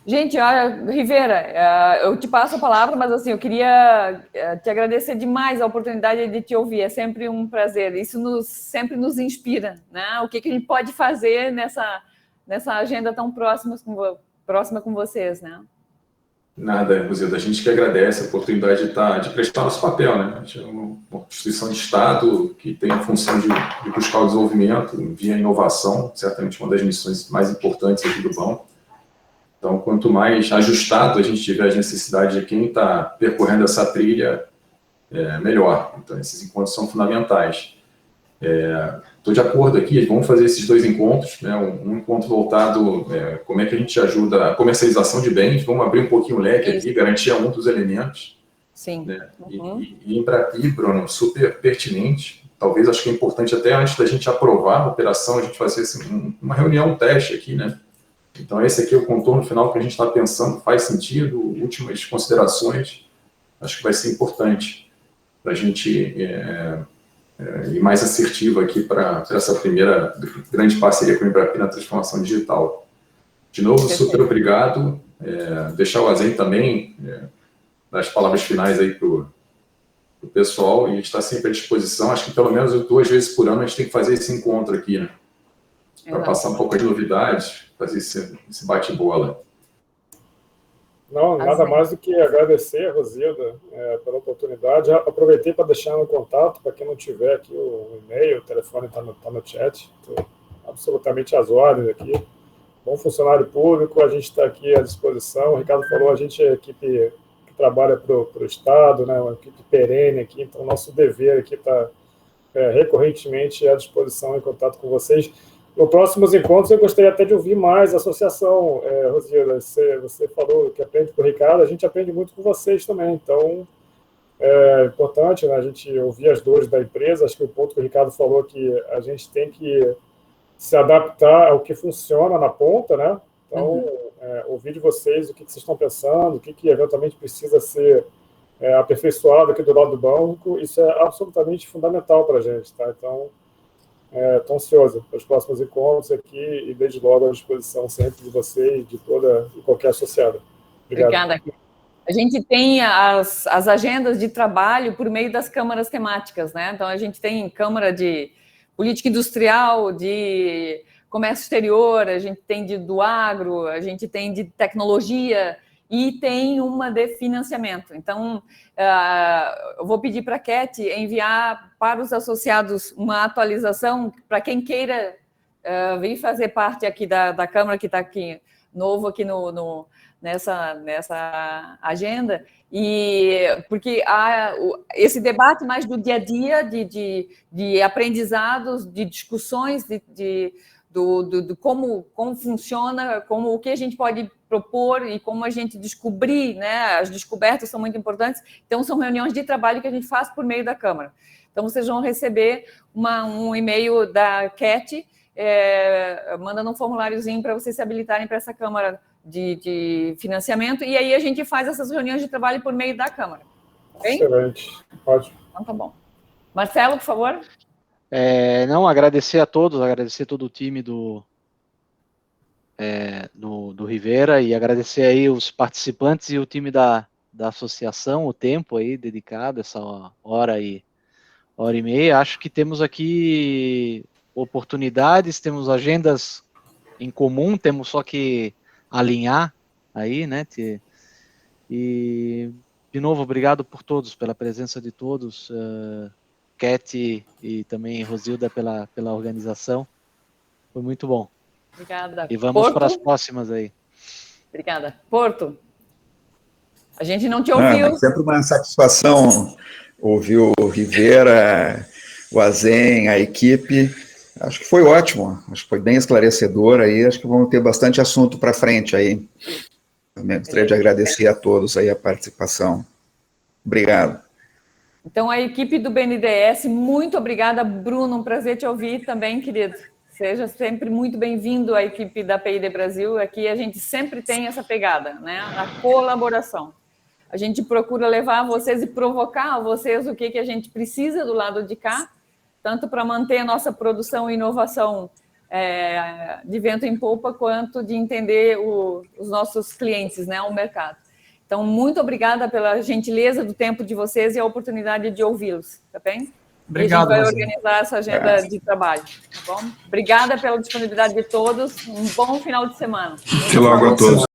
Gente, olha, Rivera, eu te passo a palavra, mas assim, eu queria te agradecer demais a oportunidade de te ouvir, é sempre um prazer, isso sempre nos inspira, né? O que a gente pode fazer nessa agenda tão próxima com vocês, né? Nada, Rosilda, a gente que agradece a oportunidade de prestar nosso papel, né? A gente é uma instituição de Estado que tem a função de buscar o desenvolvimento via inovação, certamente uma das missões mais importantes aqui do banco. Então, quanto mais ajustado a gente tiver as necessidades de quem está percorrendo essa trilha, melhor. Então, esses encontros são fundamentais. Estou de acordo aqui, vamos fazer esses 2 encontros, né? Um encontro voltado, como é que a gente ajuda a comercialização de bens, vamos abrir um pouquinho o leque aqui, garantir um dos elementos. Sim. Né? E Embrapi, Bruno, super pertinente, talvez acho que é importante até antes da gente aprovar a operação, a gente fazer assim, uma reunião teste aqui, né? Então esse aqui é o contorno final que a gente está pensando, faz sentido, últimas considerações, acho que vai ser importante para a gente ir mais assertivo aqui para essa primeira grande parceria com o Embrapi na transformação digital. De novo, super obrigado. Deixar o Azen também dar as palavras finais aí para o pessoal, e a gente está sempre à disposição. Acho que pelo menos 2 vezes por ano a gente tem que fazer esse encontro aqui, né? Para passar um pouco de novidades, fazer esse bate-bola. Não, nada mais do que agradecer, Rosilda, pela oportunidade. Já aproveitei para deixar no contato, para quem não tiver aqui o e-mail, o telefone está no chat. Estou absolutamente às ordens aqui. Bom funcionário público, a gente está aqui à disposição. O Ricardo falou, a gente é equipe que trabalha para o Estado, né, uma equipe perene aqui, então nosso dever aqui está recorrentemente à disposição, em contato com vocês. Nos próximos encontros, eu gostaria até de ouvir mais a associação, Rosilda. Você falou que aprende com o Ricardo, a gente aprende muito com vocês também. Então, é importante, né, a gente ouvir as dores da empresa. Acho que o ponto que o Ricardo falou é que a gente tem que se adaptar ao que funciona na ponta, né? Então, ouvir de vocês o que vocês estão pensando, o que eventualmente precisa ser aperfeiçoado aqui do lado do banco, isso é absolutamente fundamental para a gente, tá? Então, estou ansioso para os próximos encontros aqui e desde logo à disposição sempre de você e de toda e qualquer associada. Obrigado. Obrigada. A gente tem as agendas de trabalho por meio das câmaras temáticas, né? Então, a gente tem câmara de política industrial, de comércio exterior, a gente tem do agro, a gente tem de tecnologia e tem uma de financiamento. Então, eu vou pedir para a Cat enviar para os associados uma atualização para quem queira vir fazer parte aqui da Câmara, que está aqui, novo aqui nessa agenda, e porque há esse debate mais do dia a dia, de aprendizados, de discussões, de como funciona, o que a gente pode propor e como a gente descobrir, né? As descobertas são muito importantes. Então, são reuniões de trabalho que a gente faz por meio da Câmara. Então, vocês vão receber um e-mail da Cat, mandando um formuláriozinho para vocês se habilitarem para essa Câmara de financiamento, e aí a gente faz essas reuniões de trabalho por meio da Câmara. Okay? Excelente. Ótimo. Então, tá bom. Marcelo, por favor. Não, agradecer a todos, agradecer todo o time do Rivera e agradecer aí os participantes e o time da associação, o tempo aí dedicado, essa hora e meia. Acho que temos aqui oportunidades, temos agendas em comum, temos só que alinhar aí, né? E, de novo, obrigado por todos, pela presença de todos, Cat e também Rosilda pela organização. Foi muito bom. Obrigada. E vamos para as próximas aí. Obrigada. Porto, a gente não te ouviu. Sempre uma satisfação ouvir o Rivera, o Azen, a equipe. Acho que foi ótimo, acho que foi bem esclarecedor aí, acho que vamos ter bastante assunto para frente aí. Também gostaria de agradecer a todos aí a participação. Obrigado. Então, a equipe do BNDES, muito obrigada, Bruno, um prazer te ouvir também, querido. Seja sempre muito bem-vindo à equipe da PID Brasil, aqui a gente sempre tem essa pegada, né, a colaboração. A gente procura levar vocês e provocar a vocês o que a gente precisa do lado de cá, tanto para manter a nossa produção e inovação de vento em polpa, quanto de entender os nossos clientes, né, o mercado. Então, muito obrigada pela gentileza do tempo de vocês e a oportunidade de ouvi-los, tá bem? Obrigado, e a gente vai organizar essa agenda de trabalho, tá bom? Obrigada pela disponibilidade de todos, um bom final de semana. Até logo a todos.